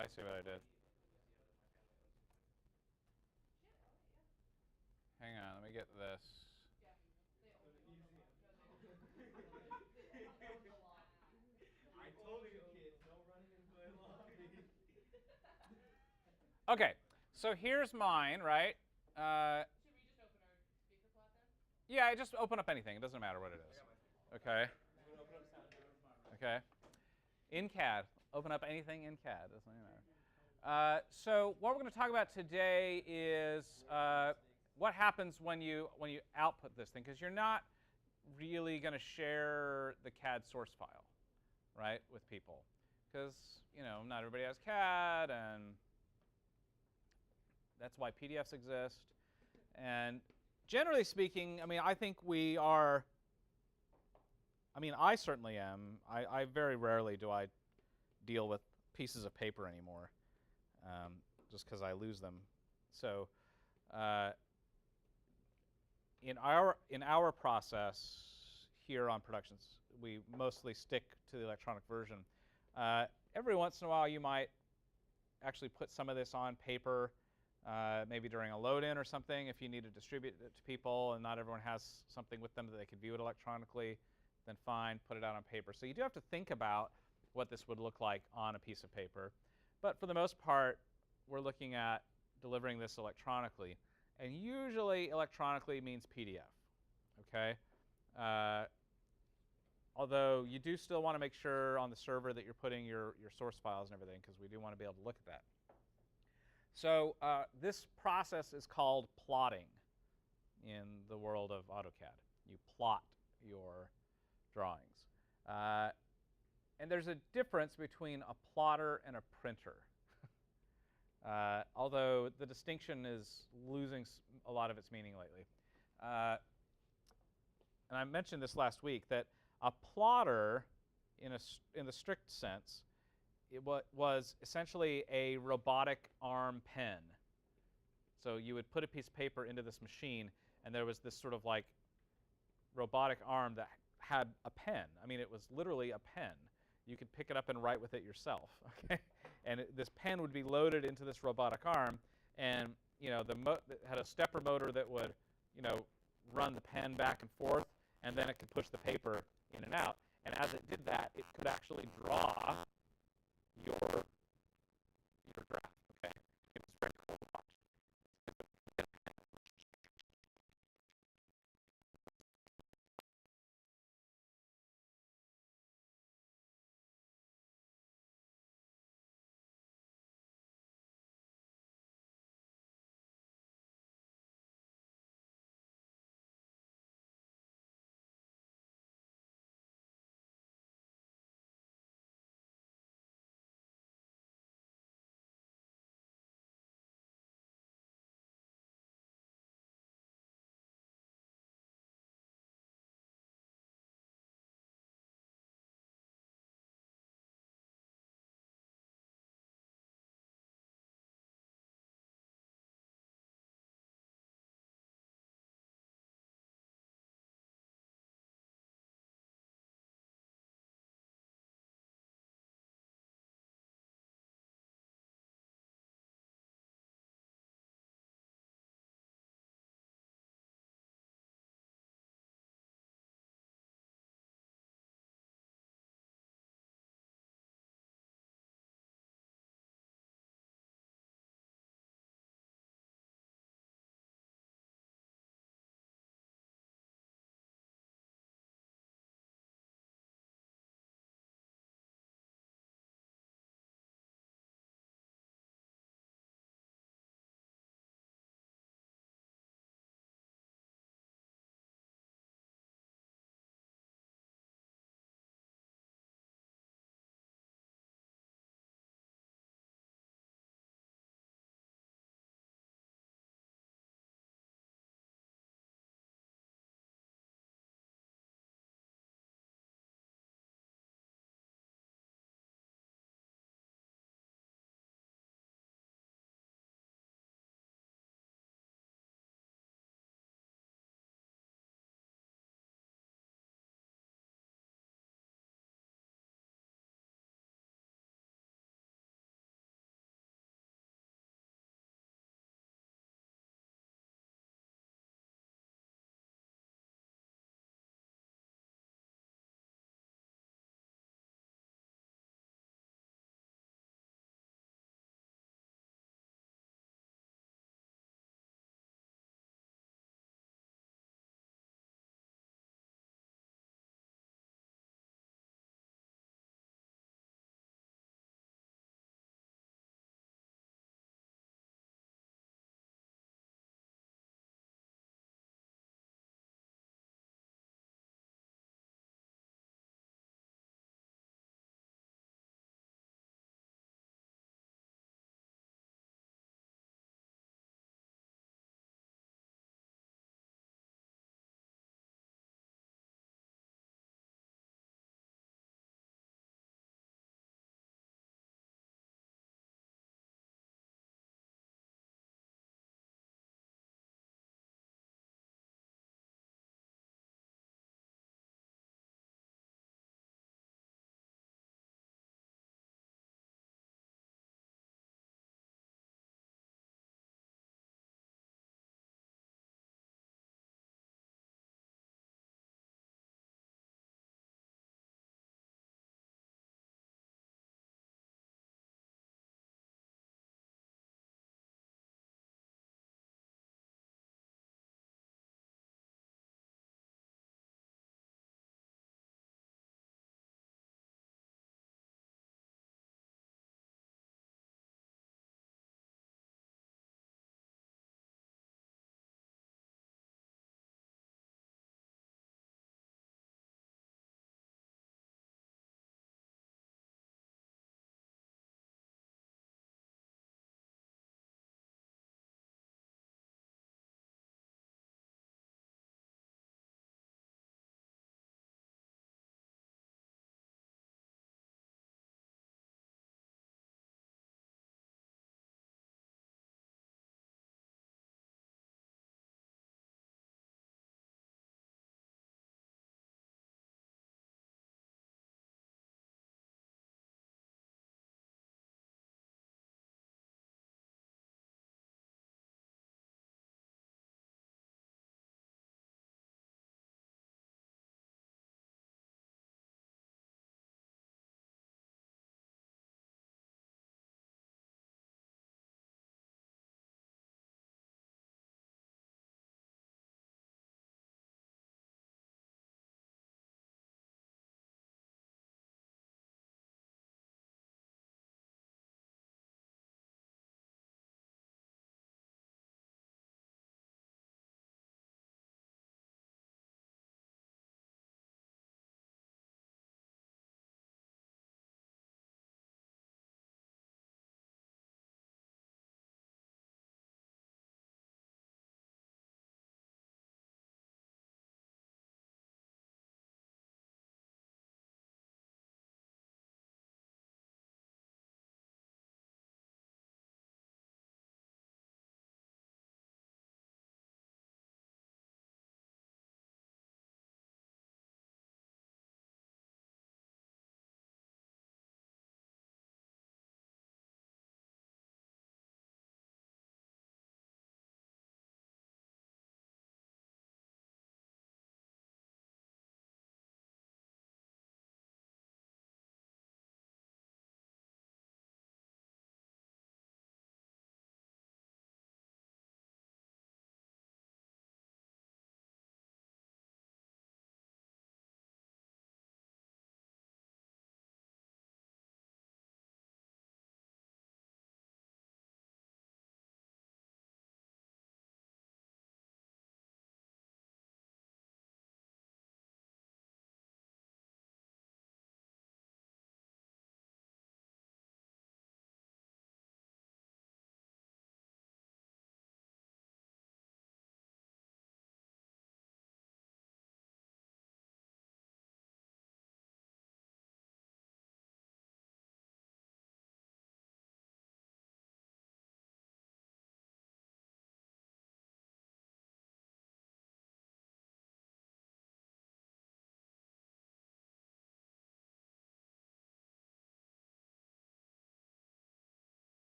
I see what I did. Hang on, let me get this. I told you kids, no running into my lobby. Okay, so here's mine, right? Should we just open our speaker plot then? Yeah, just open up anything. It doesn't matter what it is. Okay. Okay. In CAD. Open up anything in CAD. Doesn't really matter. So what we're going to talk about today is what happens when you output this thing, because you're not really going to share the CAD source file, right, with people, because not everybody has CAD, and that's why PDFs exist. And generally speaking, I mean, I think we are. I mean, I certainly am. I very rarely do I deal with pieces of paper anymore, just because I lose them. So in our process here on Productions, we mostly stick to the electronic version. Every once in a while, you might actually put some of this on paper, maybe during a load-in or something, if you need to distribute it to people and not everyone has something with them that they could view it electronically, then fine, put it out on paper. So you do have to think about what this would look like on a piece of paper. But for the most part, we're looking at delivering this electronically. And usually electronically means PDF, okay? Although you do still want to make sure on the server that you're putting your source files and everything, because we do want to be able to look at that. So this process is called plotting in the world of AutoCAD. You plot your drawings. And there's a difference between a plotter and a printer. Although the distinction is losing a lot of its meaning lately. And I mentioned this last week, that a plotter, in the strict sense, it was essentially a robotic arm pen. So you would put a piece of paper into this machine, and there was this sort of like robotic arm that had a pen. I mean, it was literally a pen. You could pick it up and write with it yourself. Okay, and this pen would be loaded into this robotic arm, and it had a stepper motor that would run the pen back and forth, and then it could push the paper in and out. And as it did that, it could actually draw your graph. Okay, it's very cool to watch.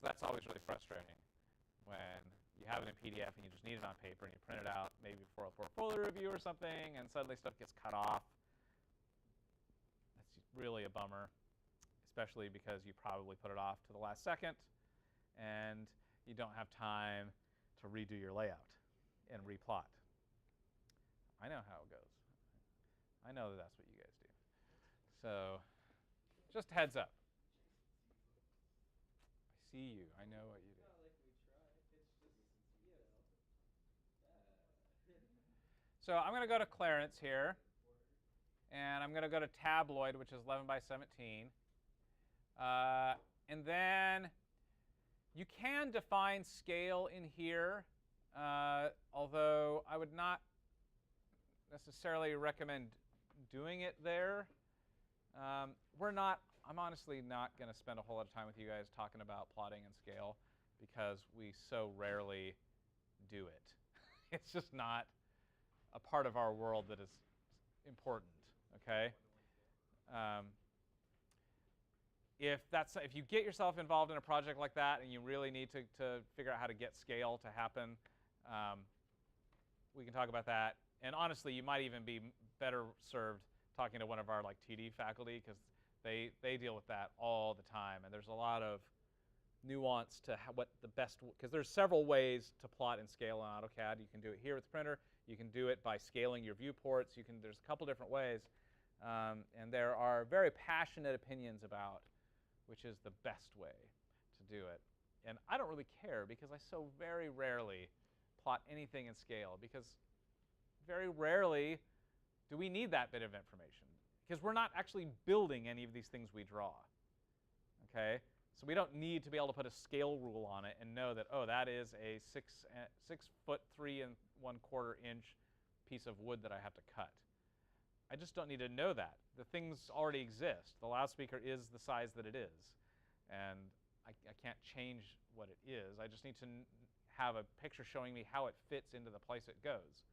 that's always really frustrating when you have it in PDF and you just need it on paper and you print it out maybe for a portfolio review or something, and suddenly stuff gets cut off. That's really a bummer, especially because you probably put it off to the last second and you don't have time to redo your layout and replot. I know how it goes. I know that that's what you guys do. So just a heads up. I see you. I know what you do. It's not like we try. It's just, you know. So I'm going to go to Clarence here, and I'm going to go to tabloid, which is 11 by 17. And then you can define scale in here, although I would not necessarily recommend doing it there. I'm honestly not going to spend a whole lot of time with you guys talking about plotting and scale because we so rarely do it. It's just not a part of our world that is important, okay? If you get yourself involved in a project like that and you really need to figure out how to get scale to happen, we can talk about that. And honestly, you might even be better served talking to one of our like TD faculty because they deal with that all the time. And there's a lot of nuance to what the best, because there's several ways to plot and scale on AutoCAD. You can do it here with the printer. You can do it by scaling your viewports. There's a couple different ways. And there are very passionate opinions about which is the best way to do it. And I don't really care because I so very rarely plot anything in scale because very rarely do we need that bit of information because we're not actually building any of these things we draw, okay? So we don't need to be able to put a scale rule on it and know that, oh, that is a 6 foot 3 1/4 inch piece of wood that I have to cut. I just don't need to know that. The things already exist. The loudspeaker is the size that it is. And I can't change what it is. I just need to have a picture showing me how it fits into the place it goes.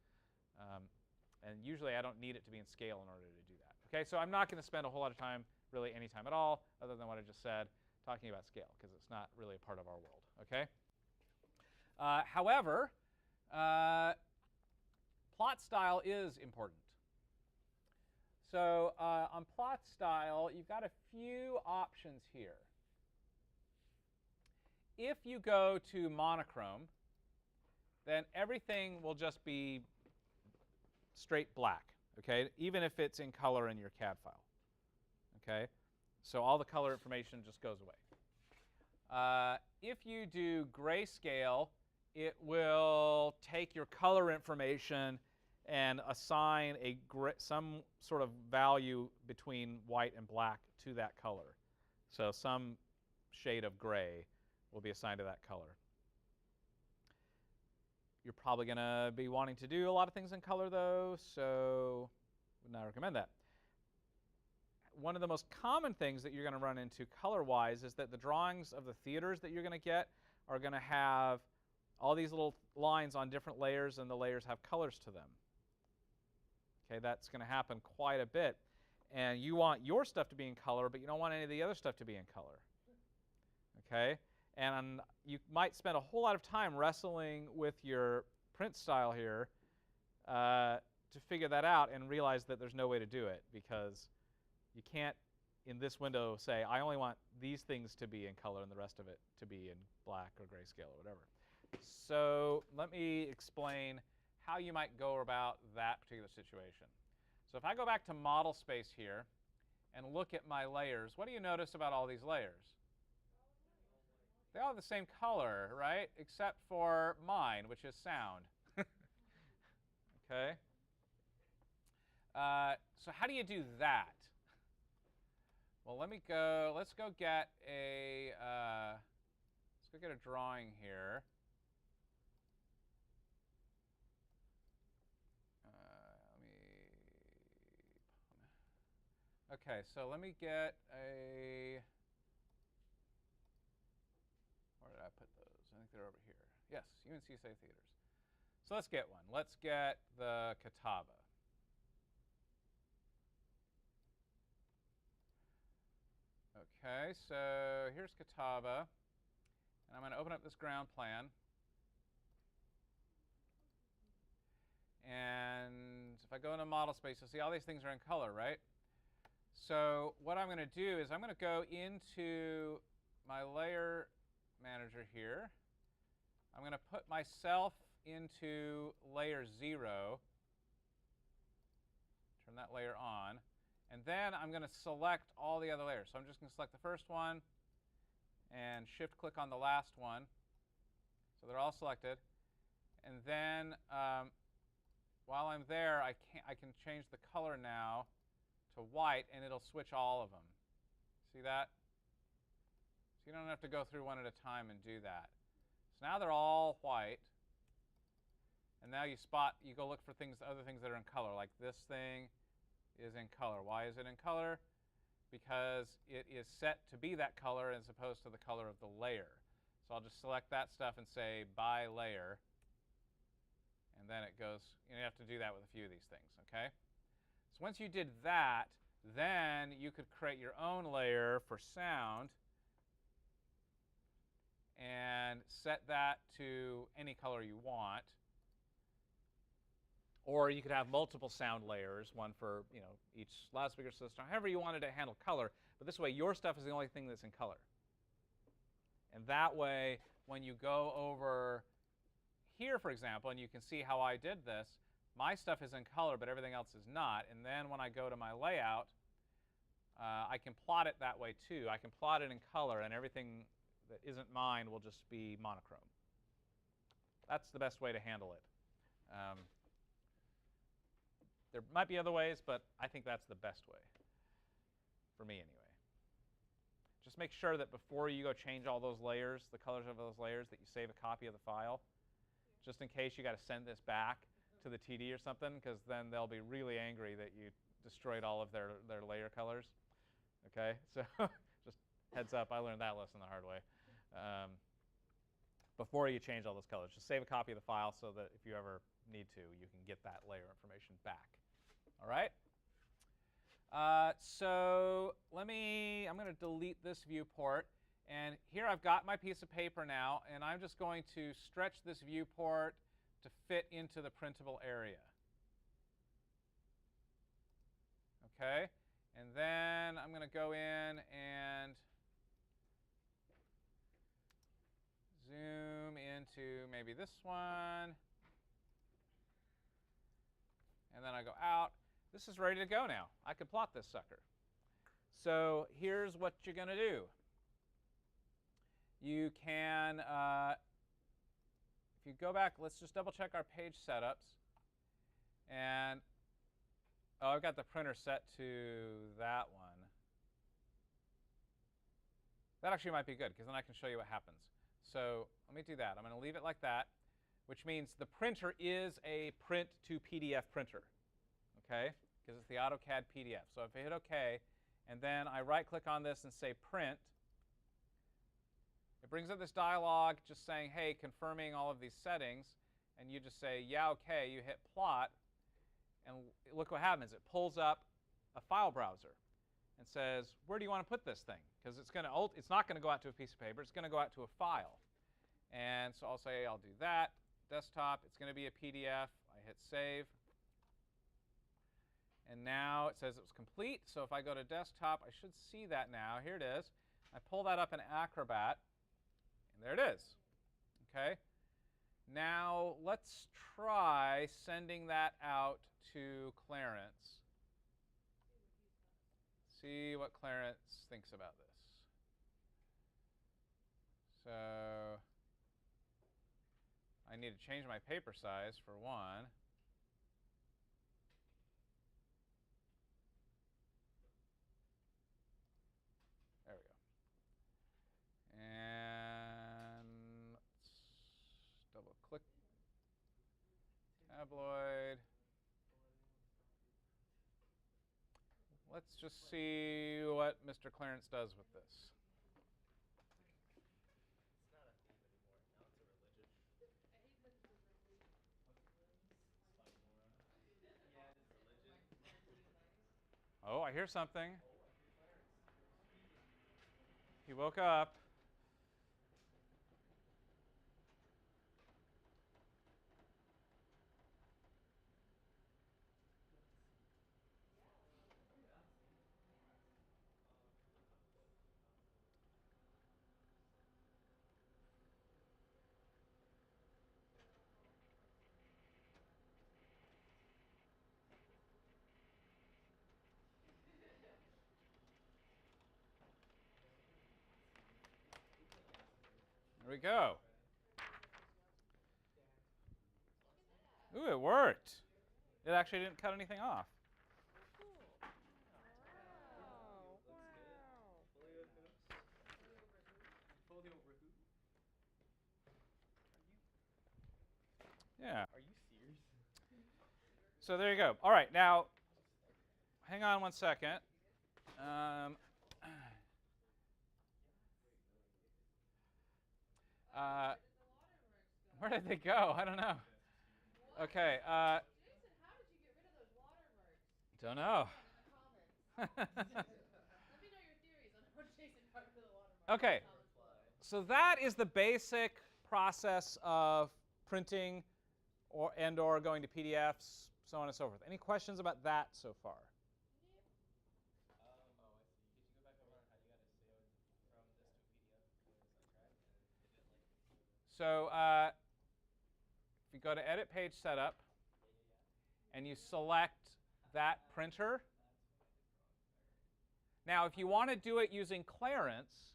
And usually I don't need it to be in scale in order to do that. Okay, so I'm not going to spend a whole lot of time, really any time at all, other than what I just said, talking about scale, because it's not really a part of our world. Okay? However, plot style is important. So on plot style, you've got a few options here. If you go to monochrome, then everything will just be straight black, okay? Even if it's in color in your CAD file, okay? So all the color information just goes away. If you do grayscale, it will take your color information and assign some sort of value between white and black to that color. So some shade of gray will be assigned to that color. You're probably going to be wanting to do a lot of things in color, though, so I would not recommend that. One of the most common things that you're going to run into color-wise is that the drawings of the theaters that you're going to get are going to have all these little lines on different layers, and the layers have colors to them. Okay, that's going to happen quite a bit. And you want your stuff to be in color, but you don't want any of the other stuff to be in color. Okay? And you might spend a whole lot of time wrestling with your print style here to figure that out and realize that there's no way to do it because you can't, in this window, say, I only want these things to be in color and the rest of it to be in black or grayscale or whatever. So let me explain how you might go about that particular situation. So if I go back to model space here and look at my layers, what do you notice about all these layers? They all have the same color, right? Except for mine, which is sound. Okay? So how do you do that? Well, let's go get a drawing here. Okay, so let me get a, where did I put those? I think they're over here. Yes, UNC Say Theaters. So let's get one. Let's get the Catawba. Okay, so here's Catawba. And I'm going to open up this ground plan. And if I go into model space, you'll see all these things are in color, right? So what I'm going to do is I'm going to go into my layer manager here. I'm going to put myself into layer 0. Turn that layer on. And then I'm going to select all the other layers. So I'm just going to select the first one and shift-click on the last one. So they're all selected. And then while I'm there, I can change the color now to white, and it'll switch all of them. See that? So you don't have to go through one at a time and do that. So now they're all white. And now you go look for other things that are in color, like this thing is in color. Why is it in color? Because it is set to be that color as opposed to the color of the layer. So I'll just select that stuff and say by layer. And then it goes, you have to do that with a few of these things, okay? So once you did that, then you could create your own layer for sound and set that to any color you want. Or you could have multiple sound layers, one for each loudspeaker system, however you wanted to handle color. But this way, your stuff is the only thing that's in color. And that way, when you go over here, for example, and you can see how I did this, my stuff is in color, but everything else is not. And then when I go to my layout, I can plot it that way too. I can plot it in color, and everything that isn't mine will just be monochrome. That's the best way to handle it. There might be other ways, but I think that's the best way, for me anyway. Just make sure that before you go change all those layers, the colors of those layers, that you save a copy of the file, just in case you got to send this back to the TD or something, because then they'll be really angry that you destroyed all of their layer colors. Okay, so just heads up, I learned that lesson the hard way. Before you change all those colors, just save a copy of the file so that if you ever need to, you can get that layer information back. All right? So I'm going to delete this viewport. And here I've got my piece of paper now, and I'm just going to stretch this viewport to fit into the printable area. Okay? And then I'm going to go in and zoom into maybe this one. And then I go out. This is ready to go now. I can plot this sucker. So here's what you're going to do. You can, if you go back, let's just double check our page setups. And, oh, I've got the printer set to that one. That actually might be good, because then I can show you what happens. So let me do that. I'm going to leave it like that, which means the printer is a print to PDF printer, okay? Because it's the AutoCAD PDF. So if I hit OK, and then I right-click on this and say Print, it brings up this dialog just saying, hey, confirming all of these settings. And you just say, yeah, OK. You hit Plot, and look what happens. It pulls up a file browser and says, where do you want to put this thing? Because it's not going to go out to a piece of paper. It's going to go out to a file. And so I'll say, I'll do that. Desktop, it's going to be a PDF. I hit Save. And now it says it was complete. So if I go to Desktop, I should see that now. Here it is. I pull that up in Acrobat, and there it is. Okay. Now let's try sending that out to Clarence. See what Clarence thinks about this. So I need to change my paper size for one. There we go. And let's double click. Tabloid. Let's just see what Mr. Clarence does with this. It's not a theme anymore. Now it's a religion. I hate that the religion. Yeah, it is religion. Oh, I hear something. Oh, I hear Clarence. He woke up. There we go. Ooh, it worked. It actually didn't cut anything off. Yeah. Are you serious? So there you go. All right, now, hang on one second. Where did they go? I don't know. Okay. Jason, how did you get rid of those watermarks? Don't know. In the comments. Let me know your theories on how Jason got rid of the watermarks. Okay. In the comments below. So that is the basic process of printing or going to PDFs, so on and so forth. Any questions about that so far? So if you go to Edit Page Setup and you select that printer. Now, if you want to do it using Clarence,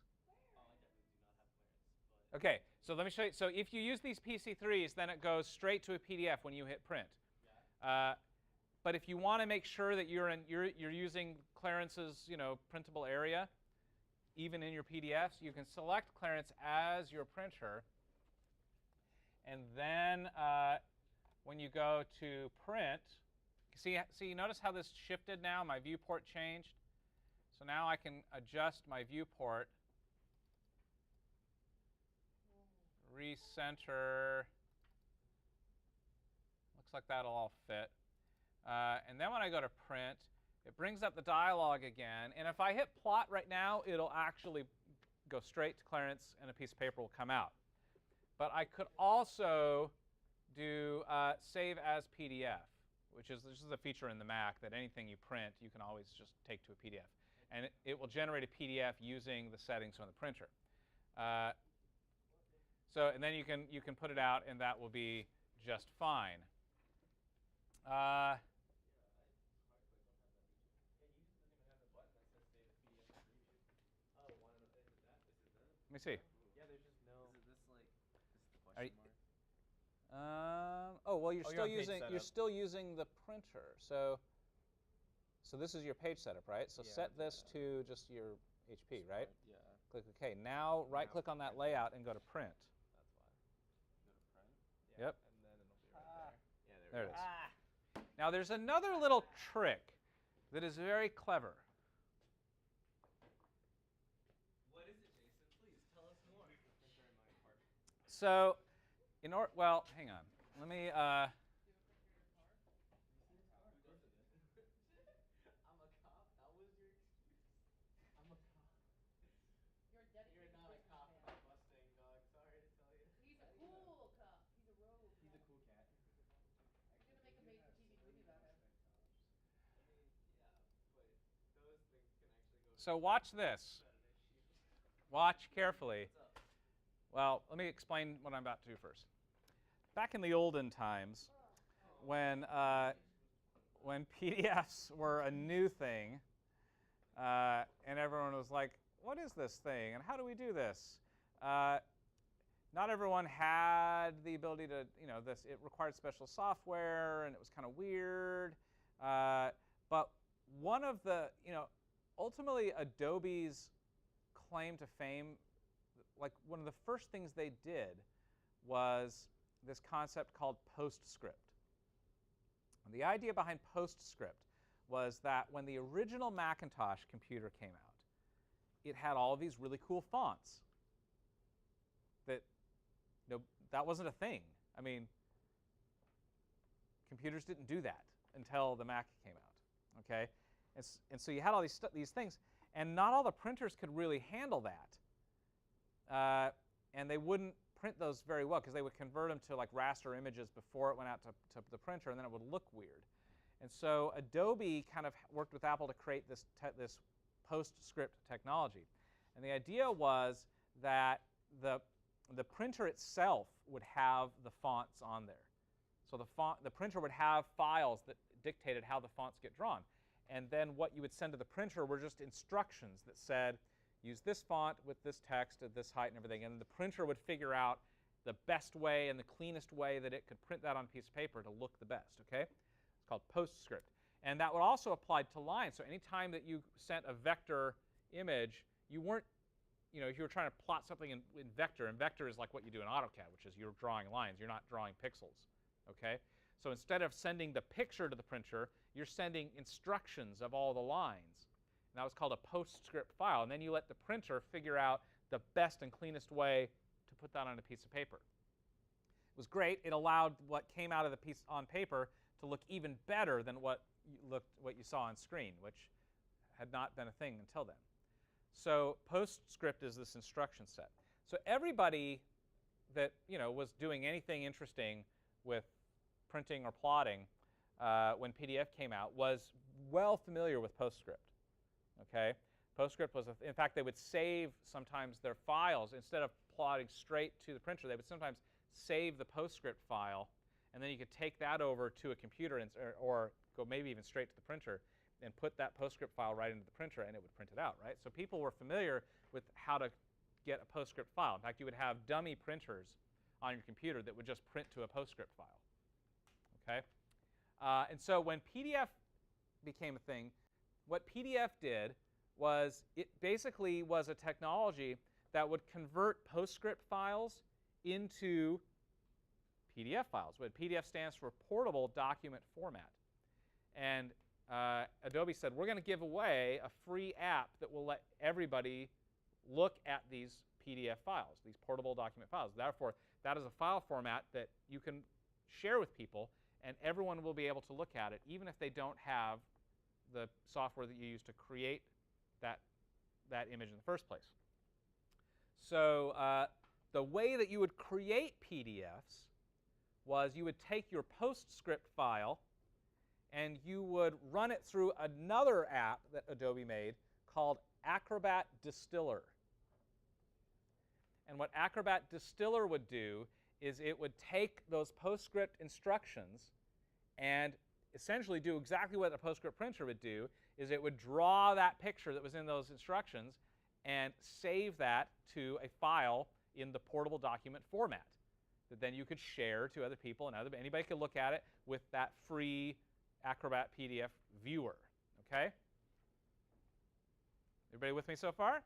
okay, so let me show you. So if you use these PC3s, then it goes straight to a PDF when you hit print. But if you want to make sure that you're using Clarence's printable area, even in your PDFs, you can select Clarence as your printer. And then when you go to print, see, notice how this shifted now? My viewport changed. So now I can adjust my viewport, recenter. Looks like that'll all fit. And then when I go to print, it brings up the dialog again. And if I hit plot right now, it'll actually go straight to Clarence and a piece of paper will come out. But I could also do save as PDF, this is a feature in the Mac that anything you print, you can always just take to a PDF. And it will generate a PDF using the settings on the printer. And then you can put it out, and that will be just fine. Let me see. Yeah, there's just no. Is it this like? Is it the Are question you- mark? Oh well, you're Oh, still you're on page using setup. the printer. So this is your page setup, right? So Yeah, set that's this to just your HP, right? Yeah. Click OK. Now right-click on that layout and go to print. That's why. Go to print. Yeah. Yep. And then it'll be right there. Yeah, There we it go. is. Now there's another little trick that is very clever. What is it, Jason? Please tell us more. Printer in my apartment. So, well, hang on. Let me. I'm a cop. That was your excuse. I'm a cop. You're a dedicated You're not a Christmas cop, fan. cop Mustang dog. Sorry to tell you. He's a cool cop. He's a rogue He's a cop. cool cat. You're gonna make a made-for-TV movie about him. I mean, yeah, but those things can actually go. So watch this. Watch carefully. What's up? Well, let me explain what I'm about to do first. Back in the olden times, when PDFs were a new thing, and everyone was like, "What is this thing? And how do we do this?" Not everyone had the ability to, it required special software, and it was kind of weird. But one of the, ultimately Adobe's claim to fame, like one of the first things they did was this concept called Postscript. And the idea behind Postscript was that when the original Macintosh computer came out, it had all of these really cool fonts that wasn't a thing. I mean, computers didn't do that until the Mac came out, okay? And so you had all these things, and not all the printers could really handle that. And they wouldn't print those very well because they would convert them to like raster images before it went out to the printer, and then it would look weird. And so Adobe kind of worked with Apple to create this Postscript technology. And the idea was that the printer itself would have the fonts on there. So the printer would have files that dictated how the fonts get drawn. And then what you would send to the printer were just instructions that said, use this font with this text at this height and everything, and the printer would figure out the best way and the cleanest way that it could print that on a piece of paper to look the best, okay? It's called Postscript. And that would also apply to lines. So anytime that you sent a vector image, you weren't, if you were trying to plot something in vector, and vector is like what you do in AutoCAD, which is you're drawing lines. You're not drawing pixels, okay? So instead of sending the picture to the printer, you're sending instructions of all the lines. And that was called a postscript file. And then you let the printer figure out the best and cleanest way to put that on a piece of paper. It was great. It allowed what came out of the piece on paper to look even better than what you saw on screen, which had not been a thing until then. So Postscript is this instruction set. So everybody that was doing anything interesting with printing or plotting when PDF came out was well familiar with Postscript. Okay, Postscript was, in fact, they would save sometimes their files instead of plotting straight to the printer. They would sometimes save the Postscript file, and then you could take that over to a computer or go maybe even straight to the printer and put that Postscript file right into the printer, and it would print it out, right? So people were familiar with how to get a Postscript file. In fact, you would have dummy printers on your computer that would just print to a Postscript file, okay? And so when PDF became a thing, what PDF did was it basically was a technology that would convert Postscript files into PDF files. What PDF stands for Portable Document Format. And Adobe said, we're going to give away a free app that will let everybody look at these PDF files, these portable document files. Therefore, that is a file format that you can share with people, and everyone will be able to look at it, even if they don't have the software that you use to create that image in the first place. So the way that you would create PDFs was you would take your Postscript file and you would run it through another app that Adobe made called Acrobat Distiller. And what Acrobat Distiller would do is it would take those Postscript instructions and essentially do exactly what a Postscript printer would do, is it would draw that picture that was in those instructions and save that to a file in the portable document format that then you could share to other people, and anybody could look at it with that free Acrobat PDF viewer, okay? Everybody with me so far?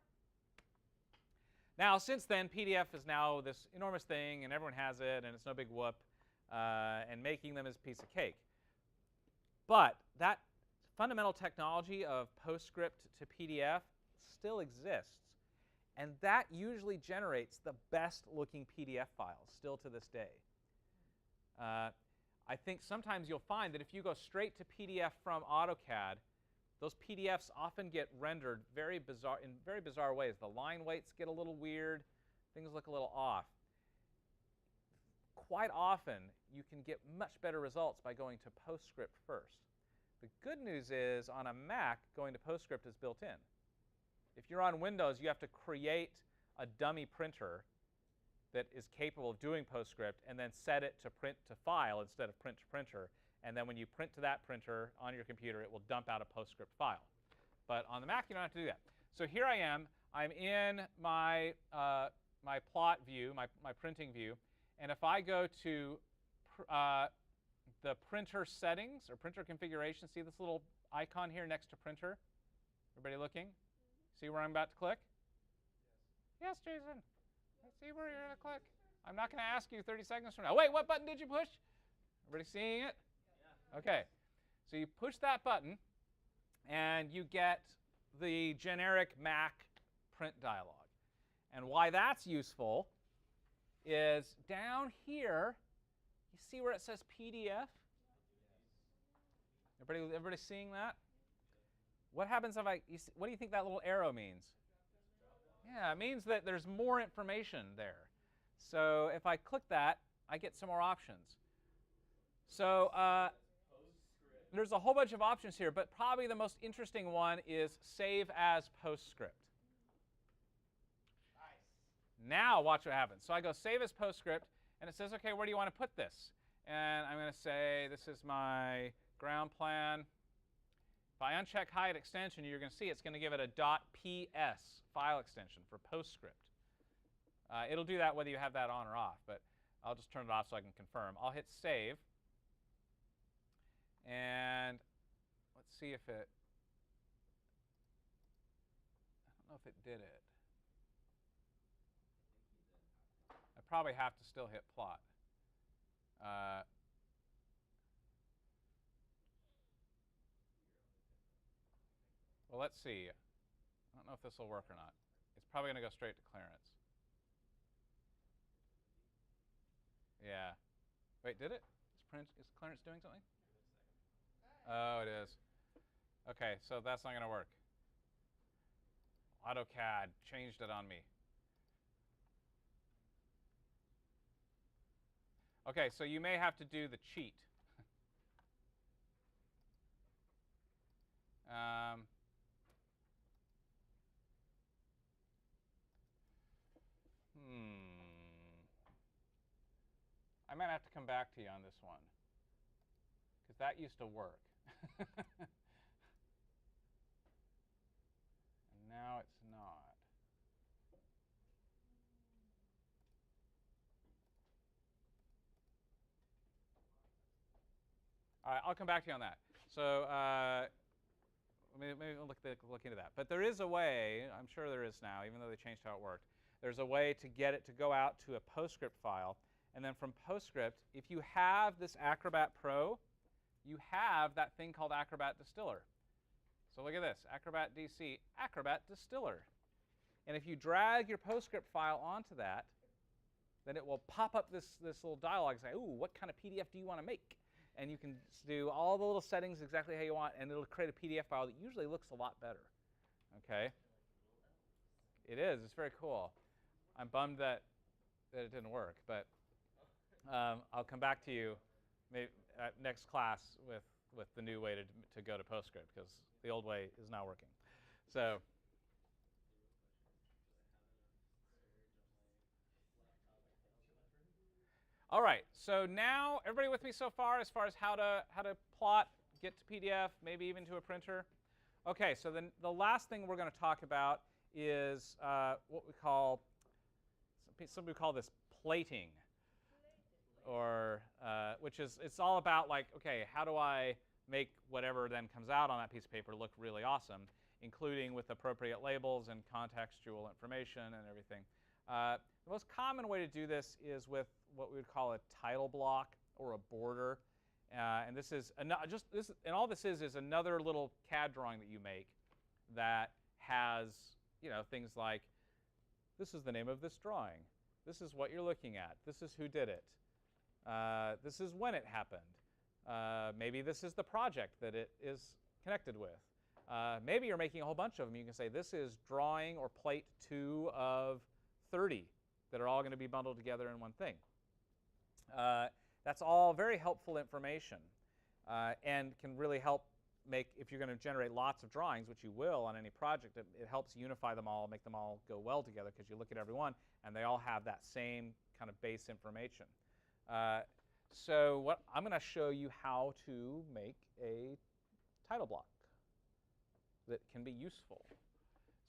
Now, since then, PDF is now this enormous thing, and everyone has it, and it's no big whoop, and making them is a piece of cake. But that fundamental technology of Postscript to PDF still exists, and that usually generates the best-looking PDF files still to this day. I think sometimes you'll find that if you go straight to PDF from AutoCAD, those PDFs often get rendered in very bizarre ways. The line weights get a little weird. Things look a little off. Quite often, you can get much better results by going to Postscript first. The good news is, on a Mac, going to Postscript is built in. If you're on Windows, you have to create a dummy printer that is capable of doing Postscript and then set it to print to file instead of print to printer. And then when you print to that printer on your computer, it will dump out a Postscript file. But on the Mac, you don't have to do that. So here I am. I'm in my plot view, my printing view. And if I go to the printer settings or printer configuration, see this little icon here next to printer? Everybody looking? See where I'm about to click? Yes, Jason. Let's see where you're going to click. I'm not going to ask you 30 seconds from now. Wait, what button did you push? Everybody seeing it? Yeah. Okay. So you push that button, and you get the generic Mac print dialog. And why that's useful is down here, you see where it says PDF? Everybody seeing that? What happens if what do you think that little arrow means? Yeah, it means that there's more information there. So if I click that, I get some more options. So there's a whole bunch of options here, but probably the most interesting one is Save as Postscript. Nice. Now watch what happens. So I go Save as Postscript, and it says, OK, where do you want to put this? And I'm going to say this is my ground plan. If I uncheck hide extension, you're going to see it's going to give it a .ps file extension for Postscript. It'll do that whether you have that on or off, but I'll just turn it off so I can confirm. I'll hit save, and let's see if it, I don't know if it did it. I probably have to still hit plot. Well, let's see. I don't know if this will work or not. It's probably going to go straight to Clarence. Yeah. Wait, did it? Is Clarence doing something? Oh, it is. Okay, so that's not going to work. AutoCAD changed it on me. Okay, so you may have to do the cheat. I might have to come back to you on this one, because that used to work. And now it's not. All right, I'll come back to you on that. So maybe we'll look into that. But there is a way, I'm sure there is now, even though they changed how it worked, there's a way to get it to go out to a Postscript file. And then from Postscript, if you have this Acrobat Pro, you have that thing called Acrobat Distiller. So look at this, Acrobat DC, Acrobat Distiller. And if you drag your Postscript file onto that, then it will pop up this little dialog and say, ooh, what kind of PDF do you want to make? And you can do all the little settings exactly how you want, and it'll create a PDF file that usually looks a lot better. Okay? It is. It's very cool. I'm bummed that it didn't work, but I'll come back to you maybe at next class with the new way to go to Postscript, because the old way is not working. So. All right, so now everybody with me so far as how to plot, get to PDF, maybe even to a printer? Okay, so then the last thing we're going to talk about is what we call, some people call this plating, or which is, it's all about like, okay, how do I make whatever then comes out on that piece of paper look really awesome, including with appropriate labels and contextual information and everything. The most common way to do this is with what we would call a title block or a border, and this is and all this is another little CAD drawing that you make that has, you know, things like, this is the name of this drawing, this is what you're looking at, this is who did it, this is when it happened, maybe this is the project that it is connected with. Maybe you're making a whole bunch of them. You can say this is drawing or plate 2 of 30 that are all going to be bundled together in one thing. That's all very helpful information and can really help make, if you're going to generate lots of drawings, which you will on any project, it helps unify them all, make them all go well together, because you look at every one and they all have that same kind of base information. So what I'm going to show you how to make a title block that can be useful.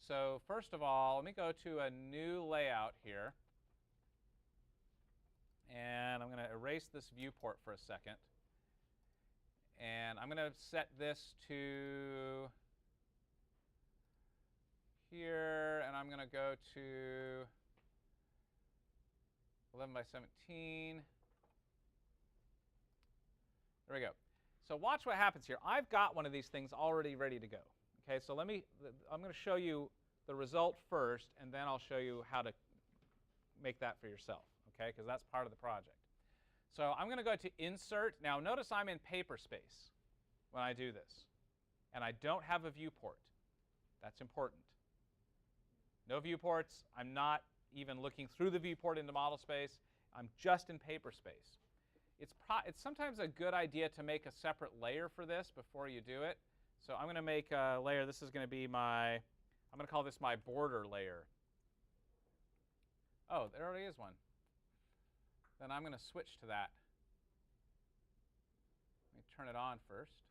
So first of all, let me go to a new layout here. And I'm going to erase this viewport for a second. And I'm going to set this to here, and I'm going to go to 11 by 17. There we go. So watch what happens here. I've got one of these things already ready to go. Okay, so I'm going to show you the result first, and then I'll show you how to make that for yourself. Okay, because that's part of the project. So I'm going to go to Insert. Now notice I'm in paperspace when I do this, and I don't have a viewport. That's important. No viewports. I'm not even looking through the viewport into model space. I'm just in paperspace. It's sometimes a good idea to make a separate layer for this before you do it. So I'm going to make a layer. This is going to be I'm going to call this my border layer. Oh, there already is one. Then I'm going to switch to that. Let me turn it on first.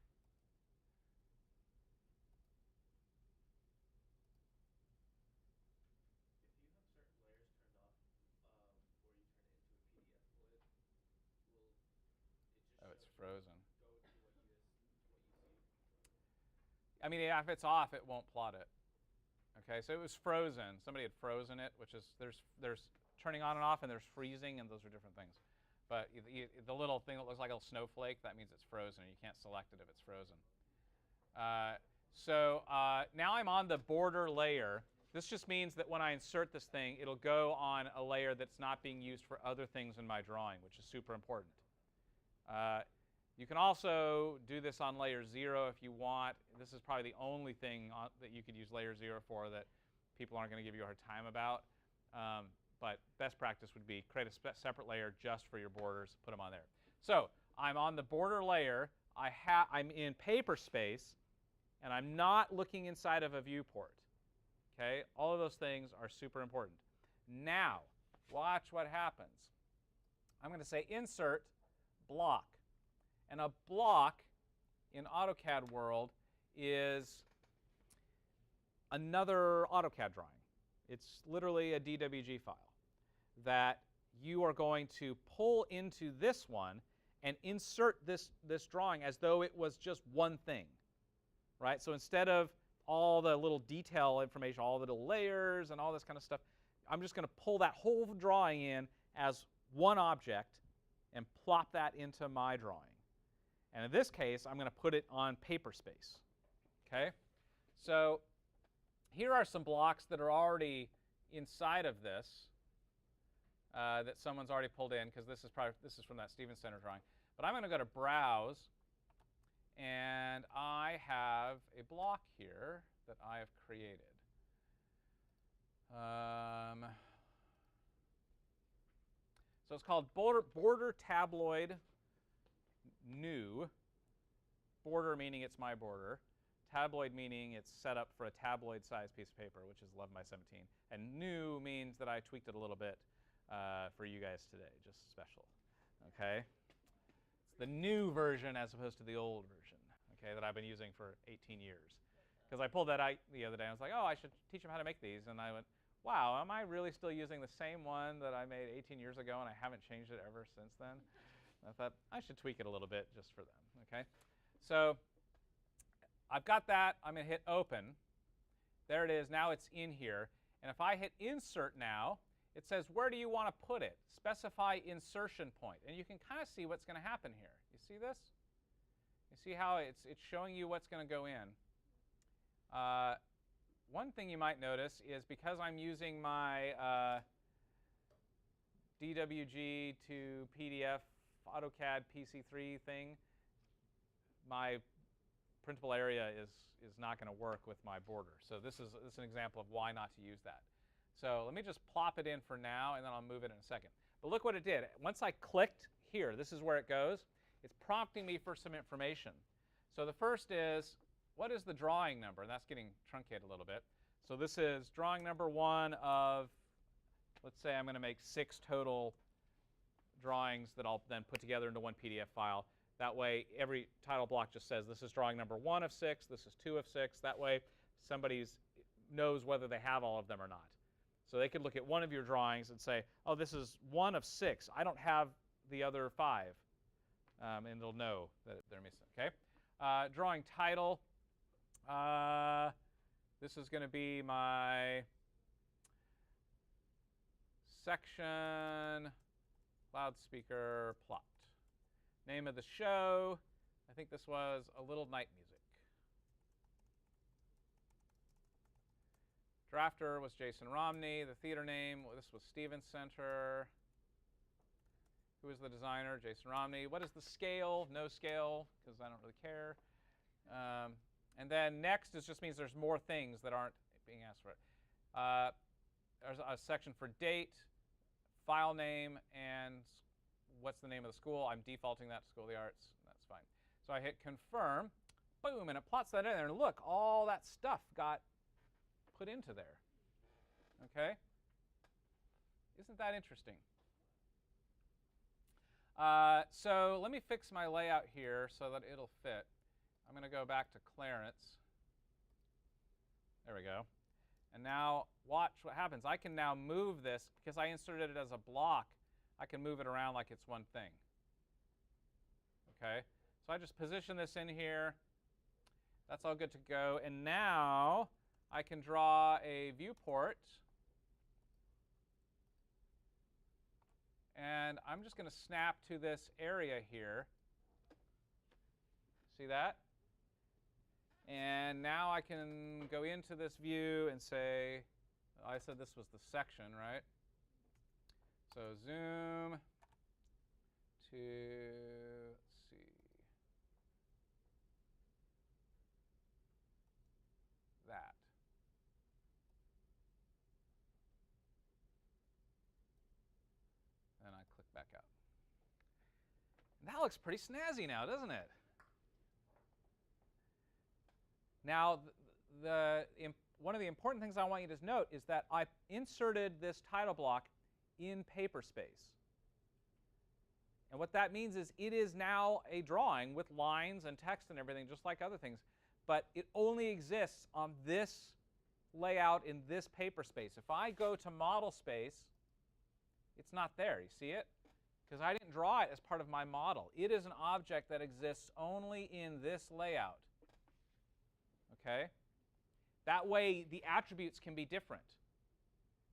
frozen. I mean, if it's off, it won't plot it. Okay, so it was frozen. Somebody had frozen it, which is there's turning on and off, and there's freezing, and those are different things. But the little thing that looks like a little snowflake, that means it's frozen. You can't select it if it's frozen. Now I'm on the border layer. This just means that when I insert this thing, it'll go on a layer that's not being used for other things in my drawing, which is super important. You can also do this on layer 0 if you want. This is probably the only thing that you could use layer 0 for that people aren't going to give you a hard time about. But best practice would be create a separate layer just for your borders, put them on there. So I'm on the border layer. I'm in paperspace, and I'm not looking inside of a viewport. Okay? All of those things are super important. Now, watch what happens. I'm going to say insert block. And a block in AutoCAD world is another AutoCAD drawing. It's literally a DWG file that you are going to pull into this one and insert this drawing as though it was just one thing. Right? So instead of all the little detail information, all the little layers and all this kind of stuff, I'm just going to pull that whole drawing in as one object and plop that into my drawing. And in this case, I'm going to put it on paperspace. Okay? So here are some blocks that are already inside of this that someone's already pulled in, because this is from that Stevens Center drawing. But I'm going to go to Browse, and I have a block here that I have created. So it's called Border Tabloid New. Border meaning it's my border. Tabloid meaning it's set up for a tabloid-sized piece of paper, which is 11 by 17. And new means that I tweaked it a little bit for you guys today, just special. Okay? It's the new version as opposed to the old version, okay, that I've been using for 18 years. Because I pulled that out the other day, and I was like, oh, I should teach them how to make these. And I went, wow, am I really still using the same one that I made 18 years ago, and I haven't changed it ever since then? I thought I should tweak it a little bit just for them. Okay, so I've got that. I'm going to hit Open. There it is. Now it's in here. And if I hit Insert now, it says, where do you want to put it? Specify insertion point. And you can kind of see what's going to happen here. You see this? You see how it's showing you what's going to go in. One thing you might notice is because I'm using my DWG to PDF AutoCAD PC3 thing, my printable area is not going to work with my border. So this is an example of why not to use that. So let me just plop it in for now, and then I'll move it in a second. But look what it did. Once I clicked here, this is where it goes. It's prompting me for some information. So the first is, what is the drawing number? And that's getting truncated a little bit. So this is drawing number 1 of, let's say I'm going to make 6 total drawings that I'll then put together into one PDF file. That way, every title block just says, this is drawing number 1 of 6, this is 2 of 6. That way, somebody knows whether they have all of them or not. So they could look at one of your drawings and say, oh, this is 1 of 6. I don't have the other 5. And they'll know that they're missing. Okay? Drawing title. This is going to be my section loudspeaker plot. Name of the show. I think this was A Little Night Music. Drafter was Jason Romney. The theater name, this was Stevens Center. Who is the designer? Jason Romney. What is the scale? No scale, because I don't really care. And then next just means there's more things that aren't being asked for. There's a section for date, file name, and what's the name of the school. I'm defaulting that to School of the Arts. That's fine. So I hit confirm. Boom, and it plots that in there. And look, all that stuff got put into there. Okay? Isn't that interesting? So let me fix my layout here so that it'll fit. I'm going to go back to Clarence. There we go. And now watch what happens. I can now move this, because I inserted it as a block, I can move it around like it's one thing. Okay, so I just position this in here. That's all good to go. And now I can draw a viewport. And I'm just going to snap to this area here. See that? And now I can go into this view and say, I said this was the section, right? So zoom to, let's see, that. And I click back out. And that looks pretty snazzy now, doesn't it? Now, one of the important things I want you to note is that I inserted this title block in paperspace. And what that means is it is now a drawing with lines and text and everything, just like other things. But it only exists on this layout in this paperspace. If I go to model space, it's not there. You see it? Because I didn't draw it as part of my model. It is an object that exists only in this layout. Okay? That way, the attributes can be different.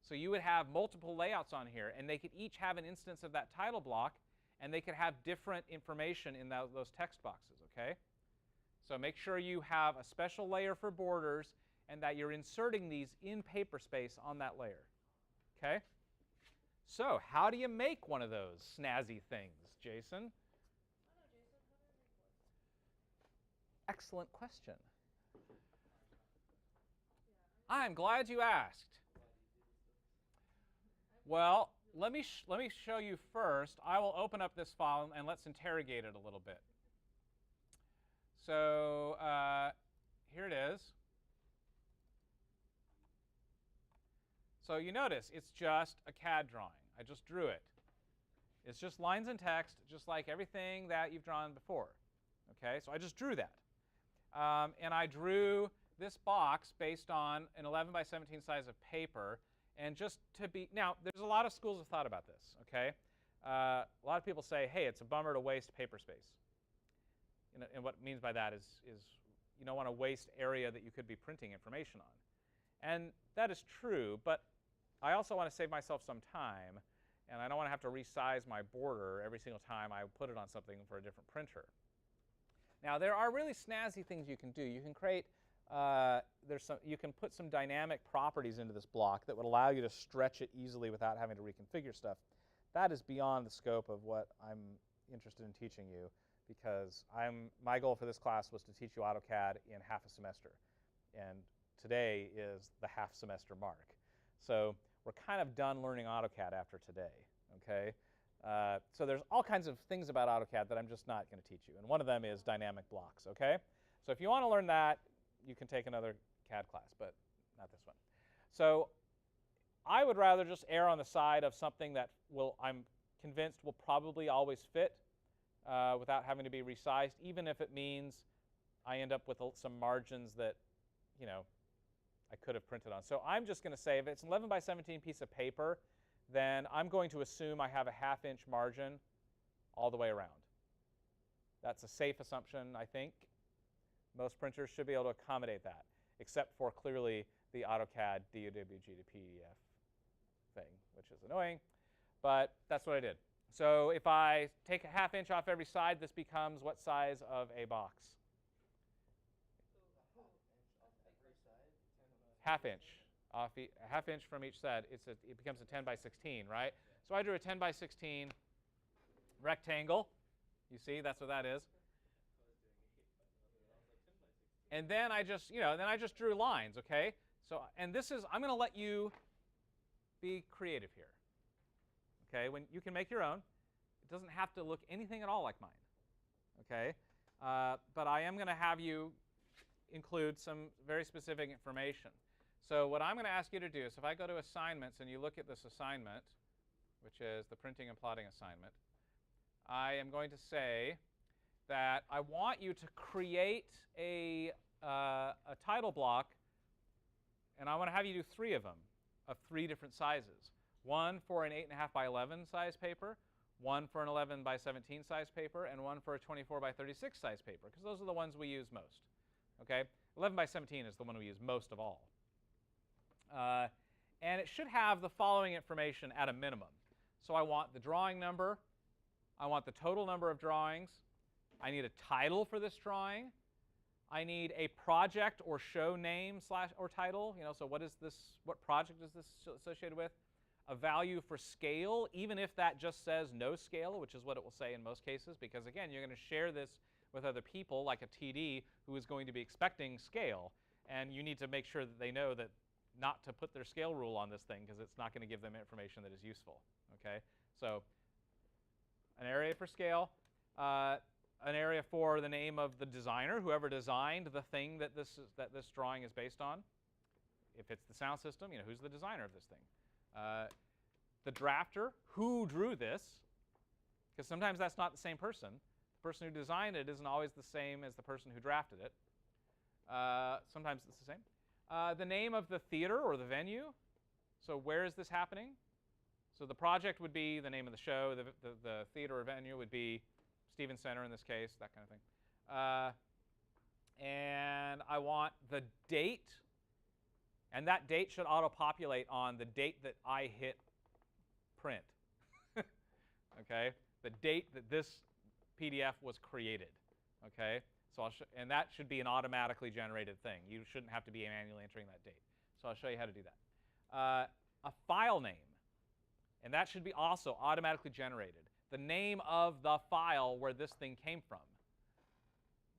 So you would have multiple layouts on here, and they could each have an instance of that title block, and they could have different information in those text boxes. Okay? So make sure you have a special layer for borders, and that you're inserting these in paperspace on that layer. Okay? So how do you make one of those snazzy things, Jason? Excellent question. I'm glad you asked. Well, let me show you first. I will open up this file and let's interrogate it a little bit. So here it is. So you notice it's just a CAD drawing. I just drew it. It's just lines and text, just like everything that you've drawn before. Okay, so I just drew that. And I drew this box based on an 11 by 17 size of paper. And just to be, now, there's a lot of schools of thought about this, okay? A lot of people say, hey, it's a bummer to waste paper space. And what it means by that is you don't want to waste area that you could be printing information on. And that is true, but I also want to save myself some time, and I don't want to have to resize my border every single time I put it on something for a different printer. Now, there are really snazzy things you can do. You can create, you can put some dynamic properties into this block that would allow you to stretch it easily without having to reconfigure stuff. That is beyond the scope of what I'm interested in teaching you, because my goal for this class was to teach you AutoCAD in half a semester. And today is the half semester mark. So we're kind of done learning AutoCAD after today, okay? So there's all kinds of things about AutoCAD that I'm just not going to teach you. And one of them is dynamic blocks, okay? So if you want to learn that, you can take another CAD class, but not this one. So I would rather just err on the side of something that I'm convinced will probably always fit without having to be resized, even if it means I end up with some margins that, I could have printed on. So I'm just going to say if it's an 11 by 17 piece of paper, then I'm going to assume I have a ½ inch margin all the way around. That's a safe assumption, I think. Most printers should be able to accommodate that, except for clearly the AutoCAD DOWG to PDF thing, which is annoying, but that's what I did. So if I take a ½ inch off every side, this becomes what size of a box? ½ inch. A ½ inch from each side, it becomes a 10 by 16, right? So I drew a 10 by 16 rectangle. You see, that's what that is. And then I just, drew lines, okay? So, and this is, I'm going to let you be creative here. Okay, when you can make your own. It doesn't have to look anything at all like mine. Okay, but I am going to have you include some very specific information. So what I'm going to ask you to do is if I go to assignments and you look at this assignment, which is the printing and plotting assignment, I am going to say that I want you to create a title block, and I want to have you do 3 of them of 3 different sizes. One for an 8.5 by 11 size paper, one for an 11 by 17 size paper, and one for a 24 by 36 size paper, because those are the ones we use most. Okay? 11 by 17 is the one we use most of all. And it should have the following information at a minimum. So I want the drawing number. I want the total number of drawings. I need a title for this drawing. I need a project or show name or title. So what project is this associated with? A value for scale, even if that just says no scale, which is what it will say in most cases, because again, you're going to share this with other people, like a TD, who is going to be expecting scale, and you need to make sure that they know that not to put their scale rule on this thing, because it's not going to give them information that is useful. Okay, so an area for scale, an area for the name of the designer, whoever designed the thing that this drawing is based on. If it's the sound system, who's the designer of this thing? The drafter, who drew this, because sometimes that's not the same person. The person who designed it isn't always the same as the person who drafted it. Sometimes it's the same. The name of the theater or the venue. So where is this happening? So the project would be the name of the show. The theater or venue would be Stevens Center in this case, that kind of thing. And I want the date. And that date should auto-populate on the date that I hit print. Okay? The date that this PDF was created. Okay? So and that should be an automatically generated thing. You shouldn't have to be manually entering that date. So I'll show you how to do that. A file name. And that should be also automatically generated. The name of the file where this thing came from.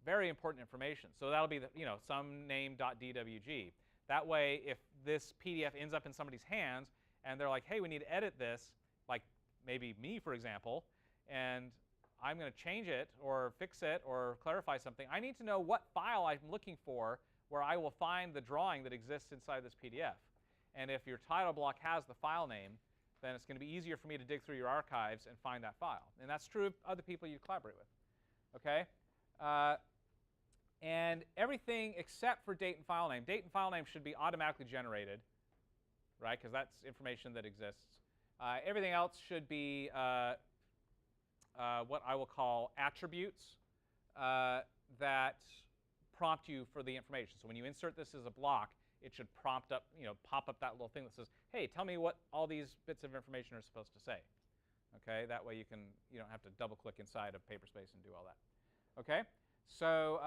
Very important information. So that'll be some name.dwg. That way, if this PDF ends up in somebody's hands and they're like, hey, we need to edit this, like maybe me, for example, and I'm going to change it or fix it or clarify something, I need to know what file I'm looking for where I will find the drawing that exists inside this PDF. And if your title block has the file name, then it's going to be easier for me to dig through your archives and find that file. And that's true of other people you collaborate with. Okay? And everything except for date and file name. Date and file name should be automatically generated, right? Because that's information that exists. Everything else should be what I will call attributes that prompt you for the information. So when you insert this as a block, it should pop up that little thing that says, hey, tell me what all these bits of information are supposed to say. Okay? That way you don't have to double-click inside of paperspace and do all that. Okay? So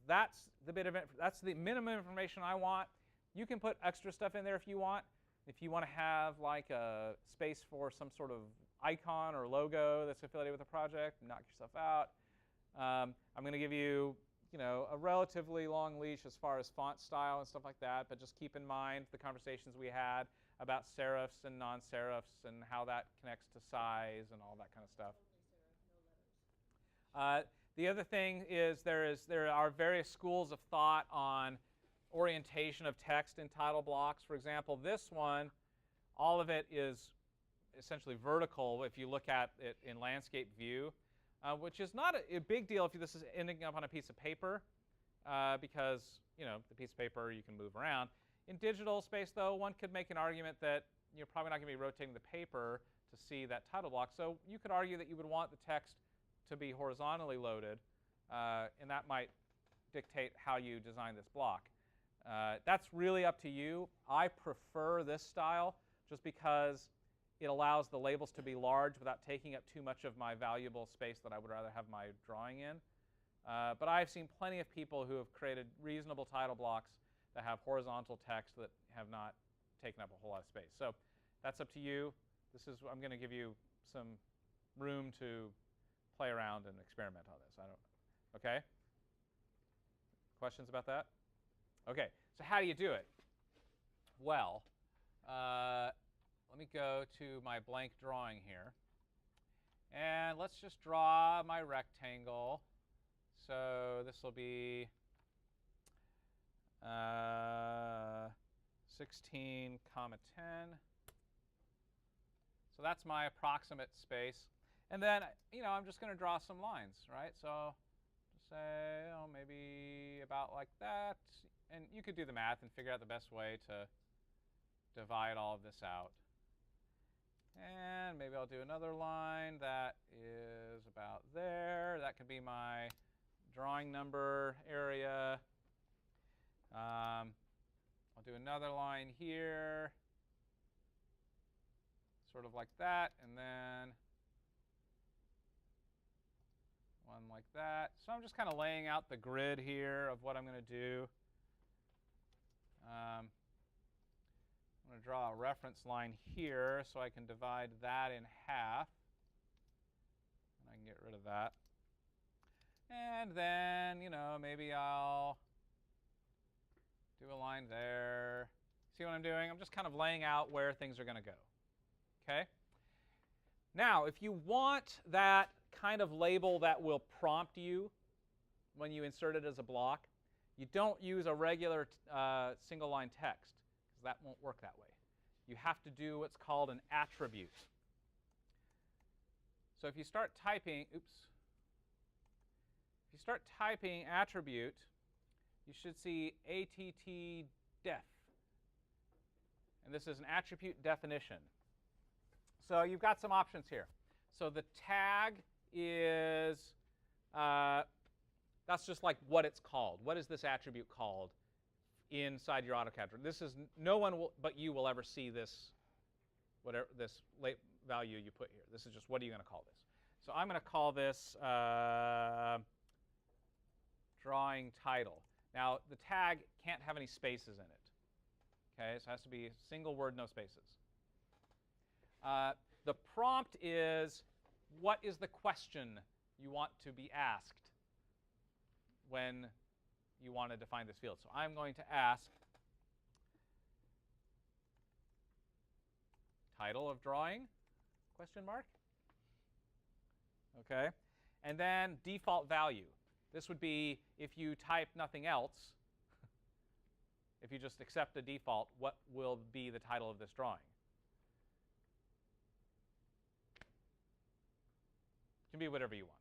that's the minimum information I want. You can put extra stuff in there if you want. If you want to have like a space for some sort of icon or logo that's affiliated with a project, knock yourself out. I'm going to give you, a relatively long leash as far as font style and stuff like that, but just keep in mind the conversations we had about serifs and non-serifs and how that connects to size and all that kind of stuff. The other thing is there are various schools of thought on orientation of text in title blocks. For example, this one, all of it is essentially vertical if you look at it in landscape view, which is not a big deal if this is ending up on a piece of paper, because the piece of paper you can move around. In digital space, though, one could make an argument that you're probably not going to be rotating the paper to see that title block. So you could argue that you would want the text to be horizontally loaded, and that might dictate how you design this block. That's really up to you. I prefer this style just because it allows the labels to be large without taking up too much of my valuable space that I would rather have my drawing in. But I've seen plenty of people who have created reasonable title blocks that have horizontal text that have not taken up a whole lot of space. So that's up to you. I'm going to give you some room to play around and experiment on this. Okay? Questions about that? Okay, so how do you do it? Well, let me go to my blank drawing here. And let's just draw my rectangle. So this will be 16, 10. So that's my approximate space. And then, I'm just going to draw some lines, right? So just say, maybe about like that. And you could do the math and figure out the best way to divide all of this out. And maybe I'll do another line that is about there. That could be my drawing number area. I'll do another line here, sort of like that, and then one like that. So I'm just kind of laying out the grid here of what I'm going to do. I'm going to draw a reference line here so I can divide that in half. And I can get rid of that. And then, you know, maybe I'll do a line there. See what I'm doing? I'm just kind of laying out where things are going to go. Okay? Now, if you want that kind of label that will prompt you when you insert it as a block, you don't use a regular single line text, because that won't work that way. You have to do what's called an attribute. So if you start typing, if you start typing attribute, you should see att-def. And this is an attribute definition. So you've got some options here. So the tag is, that's just like what it's called. What is this attribute called inside your AutoCAD? This is, no one but you will ever see this, whatever this value you put here. This is just, what are you going to call this? So I'm going to call this drawing title. Now, the tag can't have any spaces in it. Okay, so it has to be a single word, no spaces. The prompt is, what is the question you want to be asked when you want to define this field? So I'm going to ask title of drawing, question mark. Okay, and then default value. This would be if you type nothing else, if you just accept the default, what will be the title of this drawing? It can be whatever you want.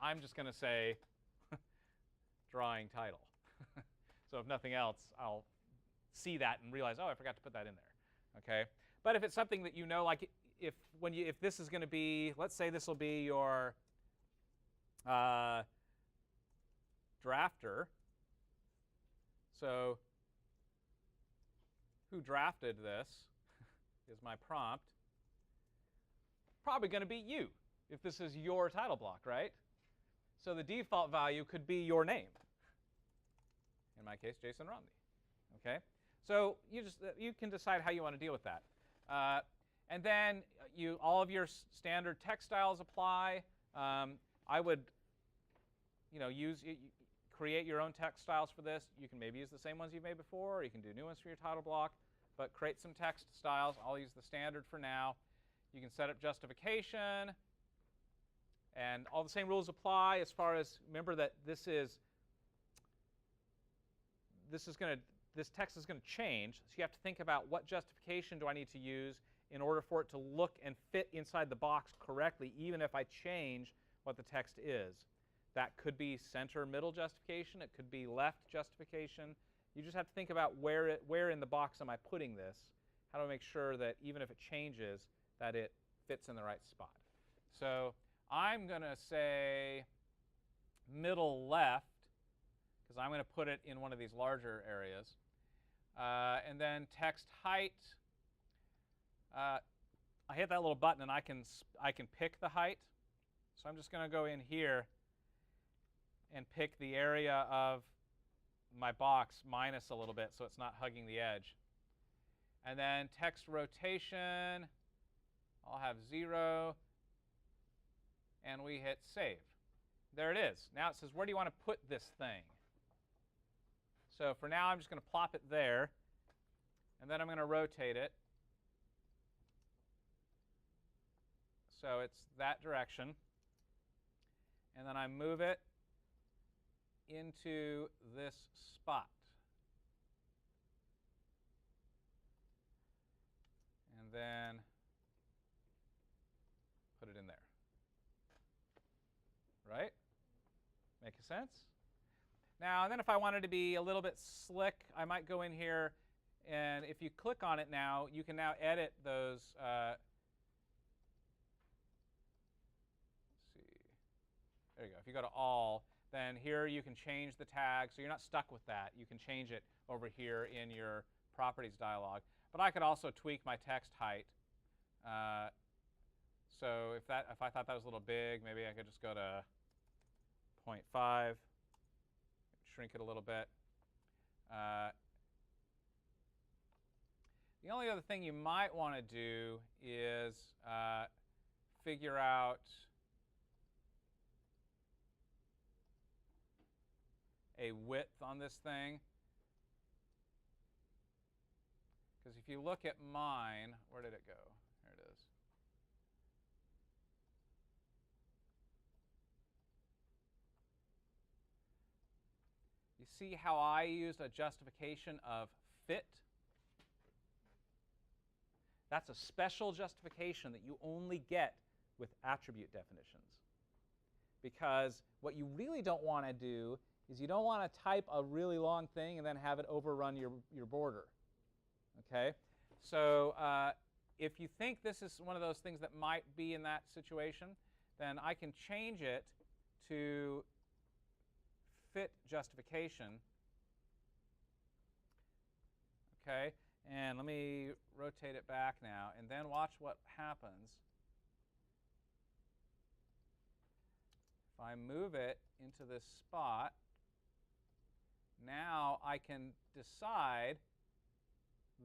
I'm just going to say drawing title. So if nothing else, I'll see that and realize, oh, I forgot to put that in there. Okay. But if it's something that you know, like if this is going to be, let's say this will be your drafter. So who drafted this is my prompt. Probably going to be you, if this is your title block, right? So the default value could be your name. In my case, Jason Romney. Okay? So you can decide how you want to deal with that. And then all of your standard text styles apply. I would, create your own text styles for this. You can maybe use the same ones you've made before, or you can do new ones for your title block. But create some text styles. I'll use the standard for now. You can set up justification, and all the same rules apply as far as, remember that this text is going to change, so you have to think about what justification do I need to use in order for it to look and fit inside the box correctly, even if I change what the text is. That could be center middle justification, it could be left justification. You just have to think about where in the box am I putting this, how do I make sure that even if it changes, that it fits in the right spot. So I'm going to say middle left, because I'm going to put it in one of these larger areas. And then text height. I hit that little button and I can pick the height. So I'm just going to go in here and pick the area of my box minus a little bit so it's not hugging the edge. And then text rotation, I'll have 0, and we hit save. There it is. Now it says, where do you want to put this thing? So for now, I'm just going to plop it there, and then I'm going to rotate it. So it's that direction. And then I move it into this spot. And then put it in there. Right? Make sense? Now, and then if I wanted to be a little bit slick, I might go in here And if you click on it now, you can now edit those. Let's see. There you go. If you go to all, then here you can change the tag, so you're not stuck with that. You can change it over here in your properties dialog. But I could also tweak my text height. So if I thought that was a little big, maybe I could just go to 0.5, shrink it a little bit. The only other thing you might want to do is figure out a width on this thing. Because if you look at mine, where did it go? There it is. You see how I used a justification of fit? That's a special justification that you only get with attribute definitions. Because what you really don't want to do is you don't want to type a really long thing and then have it overrun your border. Okay? So if you think this is one of those things that might be in that situation, then I can change it to fit justification. Okay? And let me rotate it back now, and then watch what happens. If I move it into this spot, now I can decide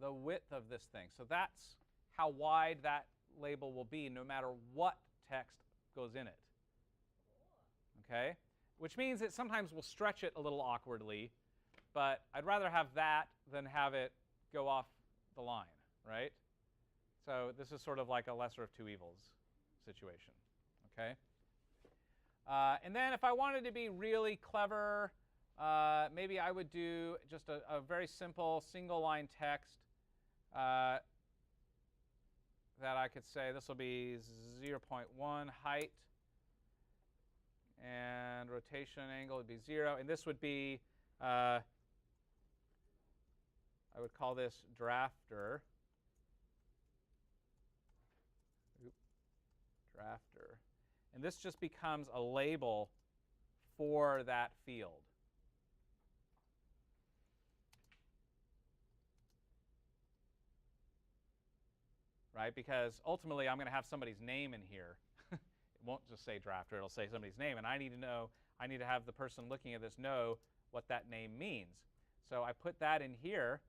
the width of this thing. So that's how wide that label will be no matter what text goes in it. Okay? Which means it sometimes will stretch it a little awkwardly, but I'd rather have that than have it go off the line, right? So this is sort of like a lesser of two evils situation, okay? And then if I wanted to be really clever, maybe I would do just a very simple single-line text that I could say this will be 0.1 height, and rotation angle would be 0, and this would be I would call this drafter. Drafter. And this just becomes a label for that field. Right? Because ultimately I'm going to have somebody's name in here. It won't just say drafter, it'll say somebody's name, and I need to have the person looking at this know what that name means. So I put that in here.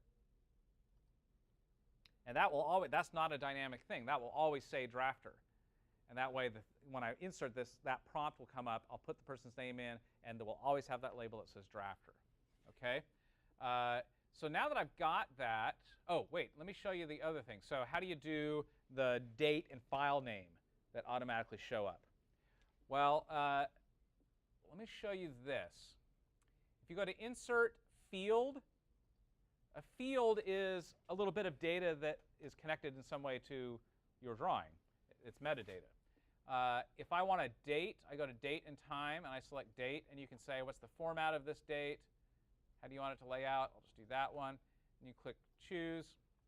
And that will always, that's not a dynamic thing. That will always say drafter. And that way, when I insert this, that prompt will come up. I'll put the person's name in, and it will always have that label that says drafter. Okay? So now that I've got that, oh, wait, let me show you the other thing. So how do you do the date and file name that automatically show up? Well, let me show you this. If you go to Insert Field, a field is a little bit of data that is connected in some way to your drawing. It's metadata. If I want a date, I go to Date and Time, and I select Date, and you can say, what's the format of this date? How do you want it to lay out? I'll just do that one. And you click Choose,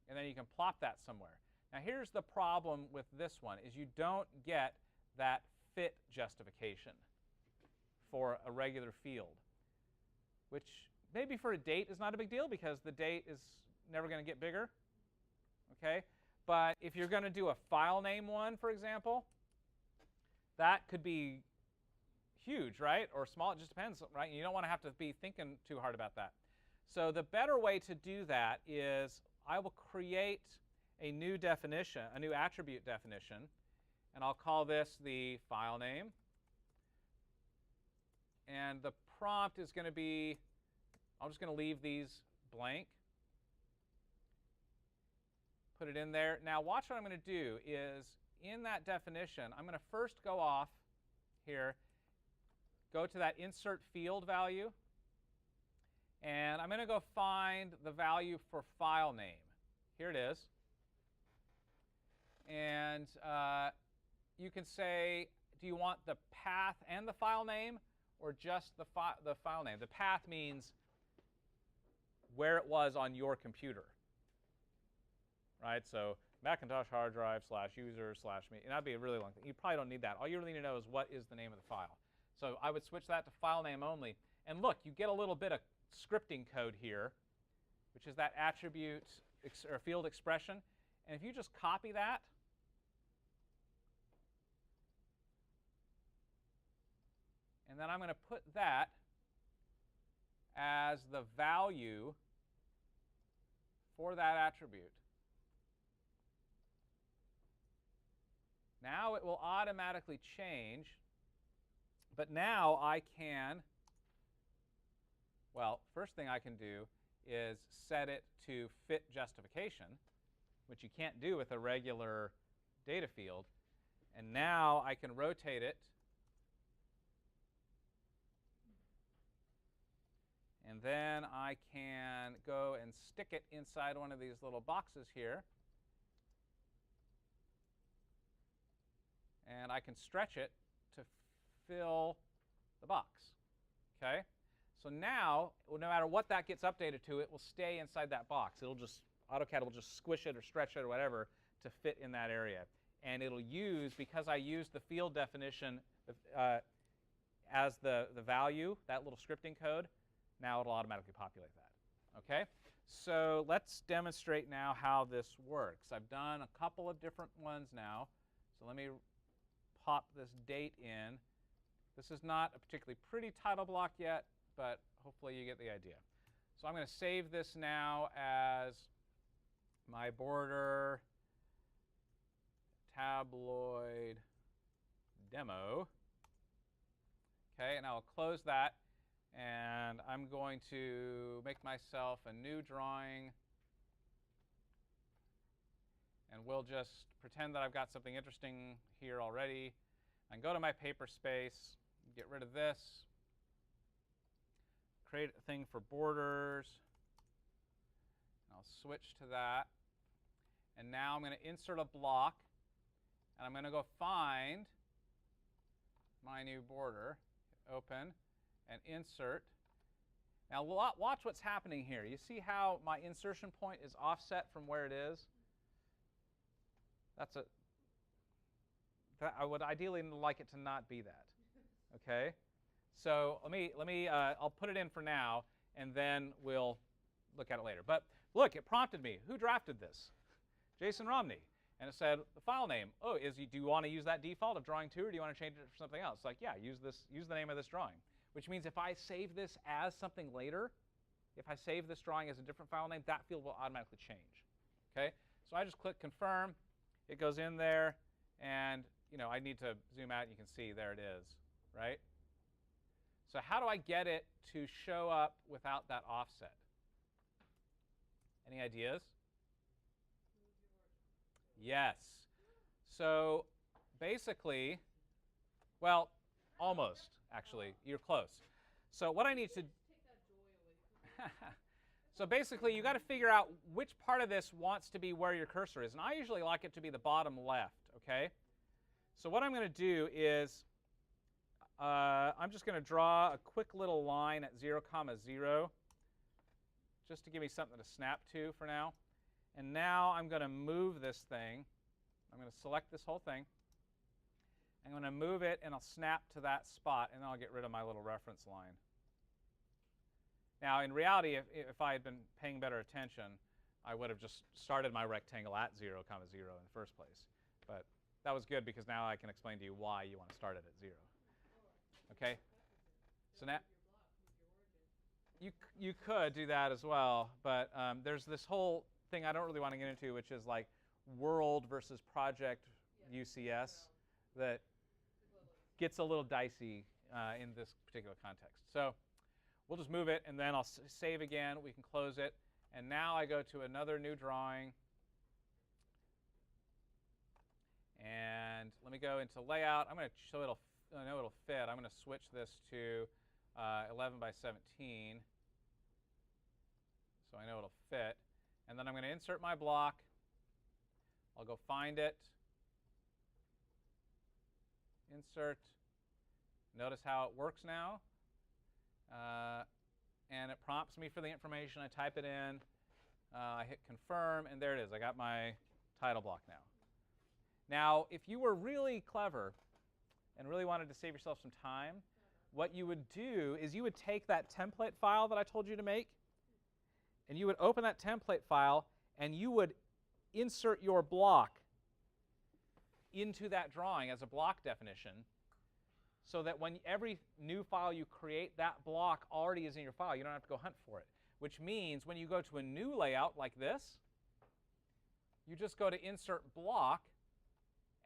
and then you can plop that somewhere. Now here's the problem with this one, is you don't get that fit justification for a regular field, which maybe for a date is not a big deal because the date is never going to get bigger. Okay? But if you're going to do a file name one, for example, that could be huge, right? Or small, it just depends, right? You don't want to have to be thinking too hard about that. So the better way to do that is I will create a new definition, a new attribute definition, and I'll call this the file name. And the prompt is going to be, I'm just going to leave these blank. Put it in there. Now watch what I'm going to do is in that definition, I'm going to first go off here, go to that insert field value, and I'm going to go find the value for file name. Here it is. And you can say, do you want the path and the file name or just the file name? The path means where it was on your computer. right? So Macintosh hard drive / user / me, and that'd be a really long thing. You probably don't need that. All you really need to know is what is the name of the file. So I would switch that to file name only. And look, you get a little bit of scripting code here, which is that attribute or field expression. And if you just copy that, and then I'm going to put that as the value for that attribute. Now it will automatically change, but now I can, well, first thing I can do is set it to fit justification, which you can't do with a regular data field. And now I can rotate it. And then I can go and stick it inside one of these little boxes here. And I can stretch it to fill the box. Okay? So now, no matter what that gets updated to, it will stay inside that box. It'll just, AutoCAD will just squish it or stretch it or whatever to fit in that area. And it'll use, because I used the field definition as the value, that little scripting code, now it'll automatically populate that. Okay? So let's demonstrate now how this works. I've done a couple of different ones now. So let me pop this date in. This is not a particularly pretty title block yet, but hopefully you get the idea. So I'm going to save this now as my border tabloid demo. Okay, and I'll close that. And I'm going to make myself a new drawing. And we'll just pretend that I've got something interesting here already. And go to my paperspace, get rid of this. Create a thing for borders. I'll switch to that. And now I'm going to insert a block. And I'm going to go find my new border. Hit open. And insert. Now watch what's happening here. You see how my insertion point is offset from where it is? I would ideally like it to not be that. Okay? So I'll put it in for now, and then we'll look at it later. But look, it prompted me. Who drafted this? Jason Romney. And it said the file name. Oh, do you want to use that default of drawing 2, or do you want to change it for something else? Like, yeah, use the name of this drawing. Which means if I save this as something later, if I save this drawing as a different file name, that field will automatically change. Okay? So I just click confirm. It goes in there, and I need to zoom out, and you can see there it is, right? So how do I get it to show up without that offset? Any ideas? Yes. So basically, well, almost, actually. You're close. So what I need to... So basically, you've got to figure out which part of this wants to be where your cursor is. And I usually like it to be the bottom left, okay? So what I'm going to do is I'm just going to draw a quick little line at 0, 0, just to give me something to snap to for now. And now I'm going to move this thing. I'm going to select this whole thing. I'm going to move it, and I'll snap to that spot, and then I'll get rid of my little reference line. Now, in reality, if I had been paying better attention, I would have just started my rectangle at 0, 0 in the first place. But that was good, because now I can explain to you why you want to start it at 0. Okay? So now you could do that as well, but there's this whole thing I don't really want to get into, which is like world versus project UCS that gets a little dicey in this particular context. So we'll just move it, and then I'll save again. We can close it. And now I go to another new drawing. And let me go into layout. I'm going to, so I know it'll fit, I'm going to switch this to 11 by 17. So I know it'll fit. And then I'm going to insert my block. I'll go find it. Insert. Notice how it works now. And it prompts me for the information. I type it in. I hit confirm, and there it is. I got my title block now. Now, if you were really clever and really wanted to save yourself some time, what you would do is you would take that template file that I told you to make, and you would open that template file, and you would insert your block into that drawing as a block definition, so that when every new file you create, that block already is in your file. You don't have to go hunt for it. Which means when you go to a new layout like this, you just go to Insert Block,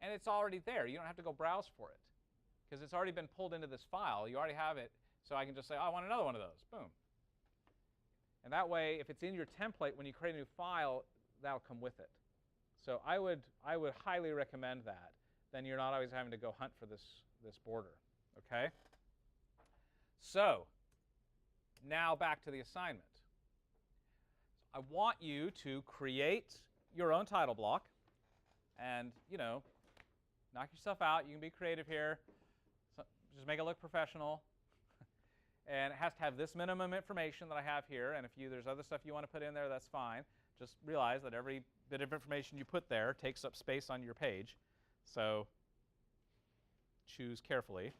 and it's already there. You don't have to go browse for it, because it's already been pulled into this file. You already have it, so I can just say, oh, I want another one of those. Boom. And that way, if it's in your template, when you create a new file, that'll come with it. So I would highly recommend that. Then you're not always having to go hunt for this border. Okay? So now back to the assignment. I want you to create your own title block and, knock yourself out. You can be creative here. So just make it look professional. And it has to have this minimum information that I have here. And if there's other stuff you want to put in there, that's fine. Just realize that every bit of information you put there takes up space on your page. So choose carefully.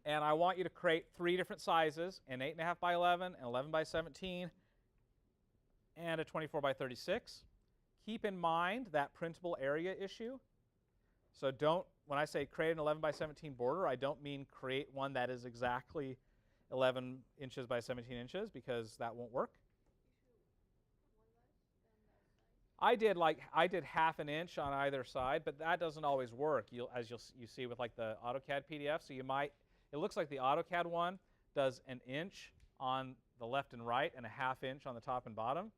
And I want you to create 3 different sizes, an 8.5 by 11, an 11 by 17, and a 24 by 36. Keep in mind that printable area issue. So when I say create an 11 by 17 border, I don't mean create one that is exactly 11 inches by 17 inches, because that won't work. I did half an inch on either side, but that doesn't always work. As you see with like the AutoCAD PDF, so it looks like the AutoCAD one does an inch on the left and right and a half inch on the top and bottom,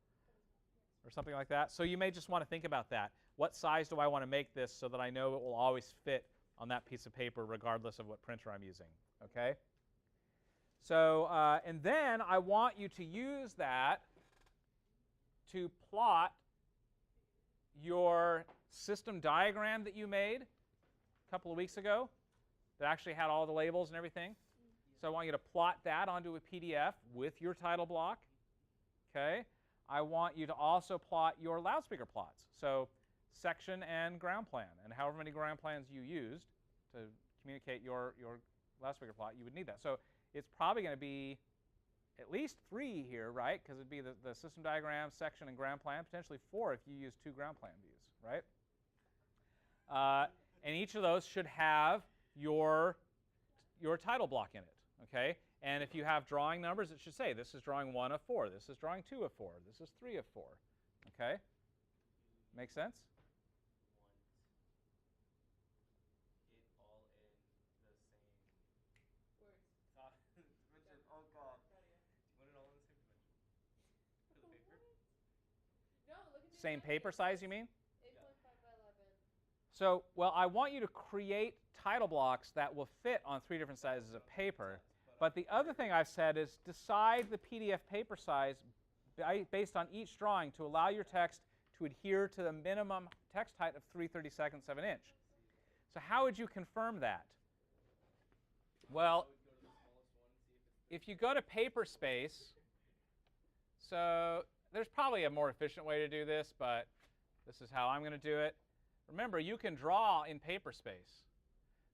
or something like that. So you may just want to think about that. What size do I want to make this so that I know it will always fit on that piece of paper regardless of what printer I'm using? Okay. So and then I want you to use that to plot your system diagram that you made a couple of weeks ago that actually had all the labels and everything. So I want you to plot that onto a PDF with your title block. Okay. I want you to also plot your loudspeaker plots. So section and ground plan, and however many ground plans you used to communicate your loudspeaker plot, you would need that. So it's probably going to be at least 3 here, right? Because it'd be the system diagram, section, and ground plan. Potentially 4 if you use 2 ground plan views, right? And each of those should have your title block in it, okay? And if you have drawing numbers, it should say this is drawing 1 of 4, this is drawing 2 of 4, this is 3 of 4, okay? Make sense? Oh God. Want it all in the same dimension? For the paper? No, look at the Same paper size, you mean? 8.5 by 11. So, well, I want you to create title blocks that will fit on 3 different sizes of paper. But the other thing I've said is decide the PDF paper size based on each drawing to allow your text to adhere to the minimum text height of 3/32 of an inch. So how would you confirm that? Well, if you go to paperspace, so there's probably a more efficient way to do this, but this is how I'm going to do it. Remember, you can draw in paperspace.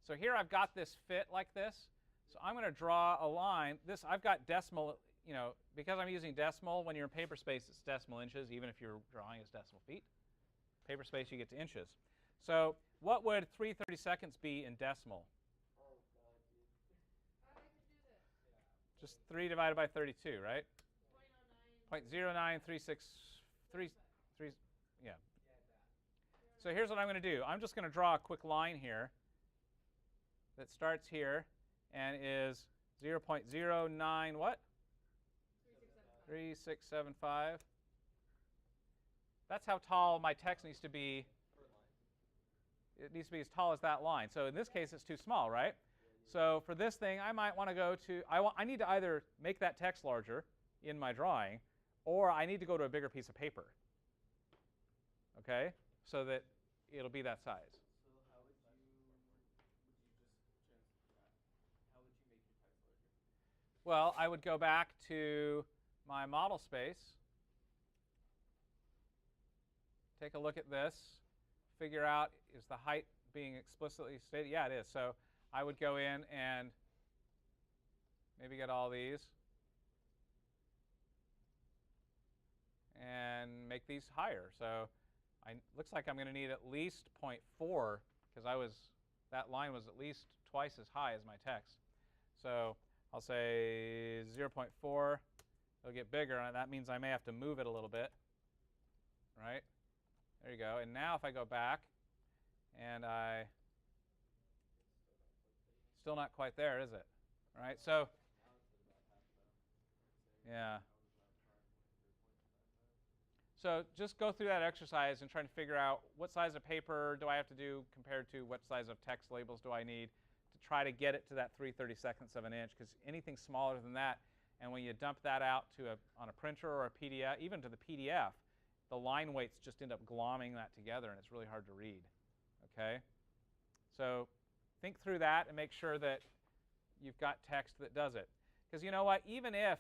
So here I've got this fit like this. So I'm going to draw a line. I've got decimal, because I'm using decimal, when you're in paperspace, it's decimal inches, even if you're drawing as decimal feet. Paperspace, you get to inches. So what would 3/32 be in decimal? Oh God, dude. I could do this. Just 3 divided by 32, right? 0.09. 0.09363, yeah. So here's what I'm going to do. I'm just going to draw a quick line here that starts here and is 0.09 what? 3675. That's how tall my text needs to be. It needs to be as tall as that line. So in this case, it's too small, right? So for this thing, I might want to go to, I need to either make that text larger in my drawing, or I need to go to a bigger piece of paper, okay, so that it'll be that size. So how would you just how would you make your text larger? Well, I would go back to my model space, take a look at this, figure out, is the height being explicitly stated? Yeah, it is. So I would go in and maybe get all these and make these higher. So looks like I'm going to need at least 0.4 because that line was at least twice as high as my text. So I'll say 0.4. It'll get bigger, and that means I may have to move it a little bit. Right? There you go. And now if I go back, and still not quite there, is it? All right. So yeah. So just go through that exercise and try to figure out what size of paper do I have to do compared to what size of text labels do I need to try to get it to that 3/32 of an inch, because anything smaller than that, and when you dump that out on a printer or a PDF, even to the PDF, the line weights just end up glomming that together, and it's really hard to read. Okay? So think through that and make sure that you've got text that does it. Because you know what? Even if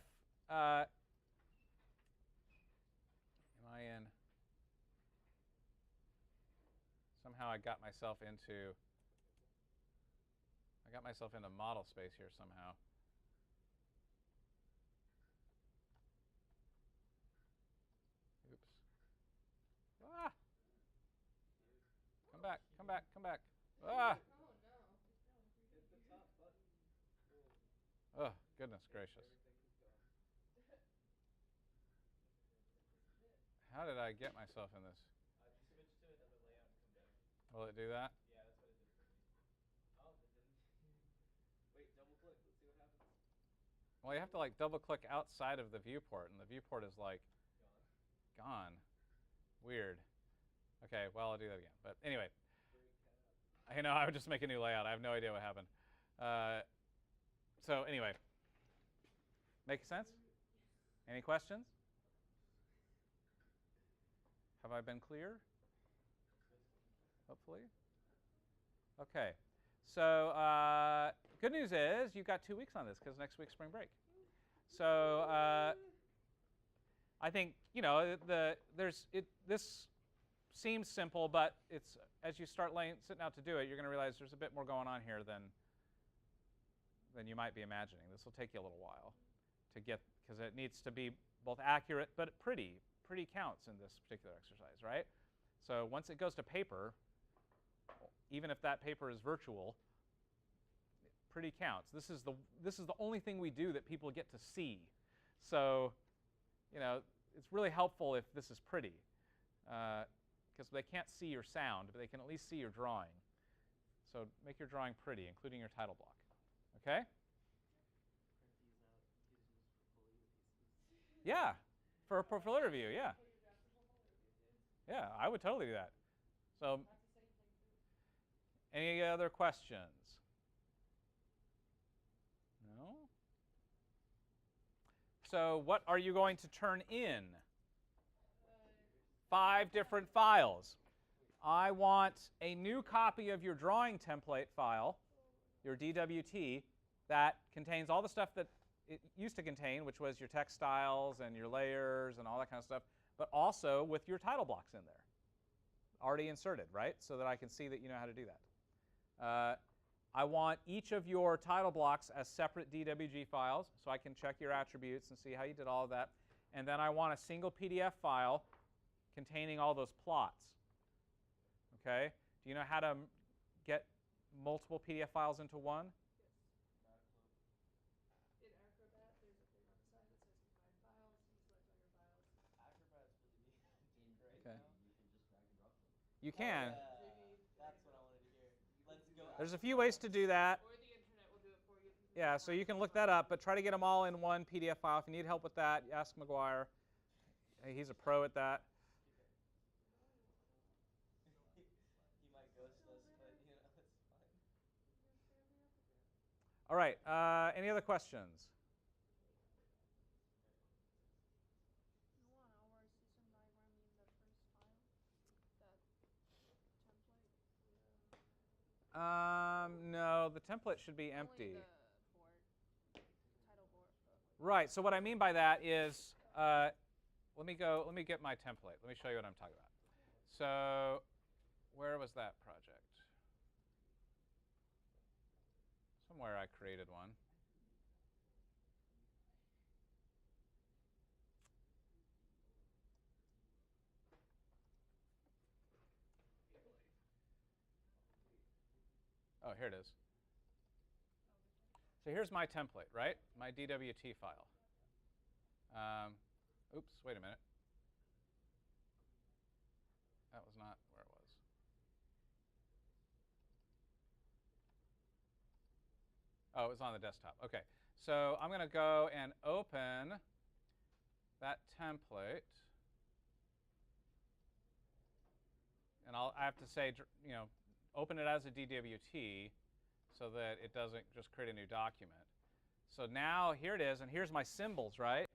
somehow I got myself into model space here somehow. Oops. Ah! Come back, come back, come back. Ah! Oh no. Hit the top button. Oh, goodness gracious. How did I get myself in this? Just switch to another layout and come back. Will it do that? Yeah, that's what it did for me. Oh, it didn't. Wait, double click. Let's see what happens. Well, you have to like double click outside of the viewport, and the viewport is like gone. Weird. Okay, well, I'll do that again. But anyway, I know I would just make a new layout. I have no idea what happened. So anyway, make sense? Any questions? Have I been clear? Hopefully. Okay. So good news is you've got 2 weeks on this because next week's spring break. So I think this seems simple, but it's as you start sitting out to do it, you're going to realize there's a bit more going on here than you might be imagining. This will take you a little while to get, because it needs to be both accurate but pretty. Pretty counts in this particular exercise, right? So once it goes to paper, even if that paper is virtual, pretty counts. This is the only thing we do that people get to see. So, it's really helpful if this is pretty, because they can't see your sound, but they can at least see your drawing. So make your drawing pretty, including your title block. Okay? Yeah. For a portfolio review, yeah. Yeah, I would totally do that. So, any other questions? No? So, what are you going to turn in? 5 different files. I want a new copy of your drawing template file, your DWT, that contains all the stuff that it used to contain, which was your text styles and your layers and all that kind of stuff, but also with your title blocks in there, already inserted, right? So that I can see that you know how to do that. I want each of your title blocks as separate DWG files, so I can check your attributes and see how you did all of that. And then I want a single PDF file containing all those plots. Okay? Do you know how to get multiple PDF files into one? You can. That's what I wanted to hear. Let's go. There's a few ways to do that. Or the internet will do it for you. Yeah, so you can look that up, but try to get them all in one PDF file. If you need help with that, ask McGuire. Hey, he's a pro at that. He might ghost us, but it's fine. All right, any other questions? No, the template should be empty. Title board. Right, so what I mean by that is let me get my template. Let me show you what I'm talking about. So where was that project? Somewhere I created one. Oh, here it is. So here's my template, right? My DWT file. Oops, wait a minute. That was not where it was. Oh, it was on the desktop. OK. So I'm going to go and open that template. And I have to say, open it as a DWT so that it doesn't just create a new document. So now here it is, and here's my symbols, right?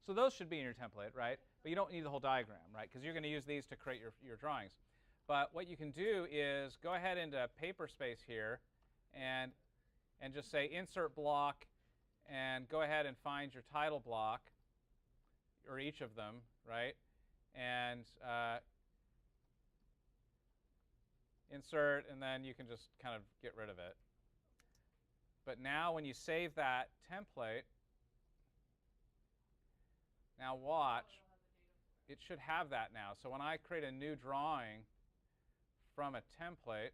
So those should be in your template, right? But you don't need the whole diagram, right? Because you're going to use these to create your drawings. But what you can do is go ahead into paperspace here and just say insert block, and go ahead and find your title block, or each of them, right? And insert, and then you can just kind of get rid of it. But now when you save that template, now watch, it should have that now. So when I create a new drawing from a template,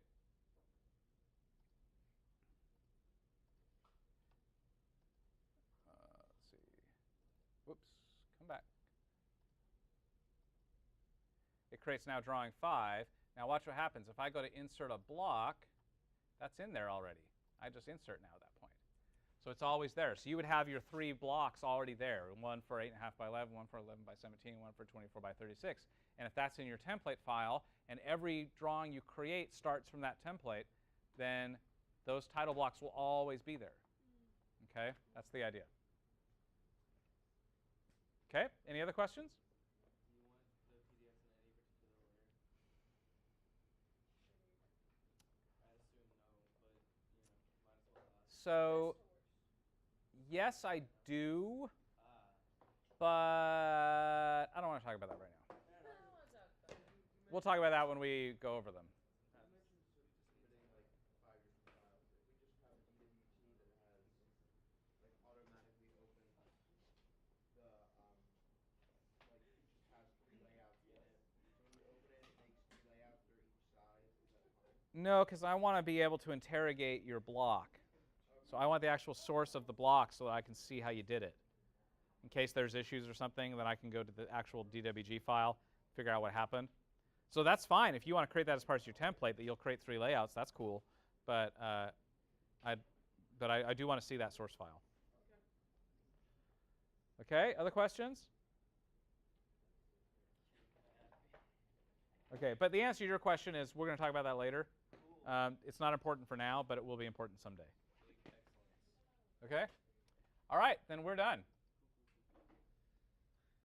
let's see, whoops, come back. It creates now drawing 5. Now watch what happens. If I go to insert a block, that's in there already. I just insert now at that point. So it's always there. So you would have your 3 blocks already there, one for 8.5 by 11, one for 11 by 17, one for 24 by 36. And if that's in your template file, and every drawing you create starts from that template, then those title blocks will always be there. Okay? That's the idea. Okay? Any other questions? Do you want the PDFs in any particular order? I'd assume no, but might as well ask. So yes, I do, but I don't want to talk about that right now. I don't want to talk about it. We'll talk about that when we go over them. You mentioned submitting like 5 different files. If we just have a DWT that has like automatically open the like it just has 3 layouts in it. So when you open it, it makes 3 layouts for each side. Is that fine? No, because I want to be able to interrogate your block. So I want the actual source of the block so that I can see how you did it. In case there's issues or something, then I can go to the actual DWG file, figure out what happened. So that's fine. If you want to create that as part of your template, that you'll create 3 layouts, that's cool. But I do want to see that source file. Okay, other questions? Okay, but the answer to your question is we're going to talk about that later. It's not important for now, but it will be important someday. Okay? All right, then we're done.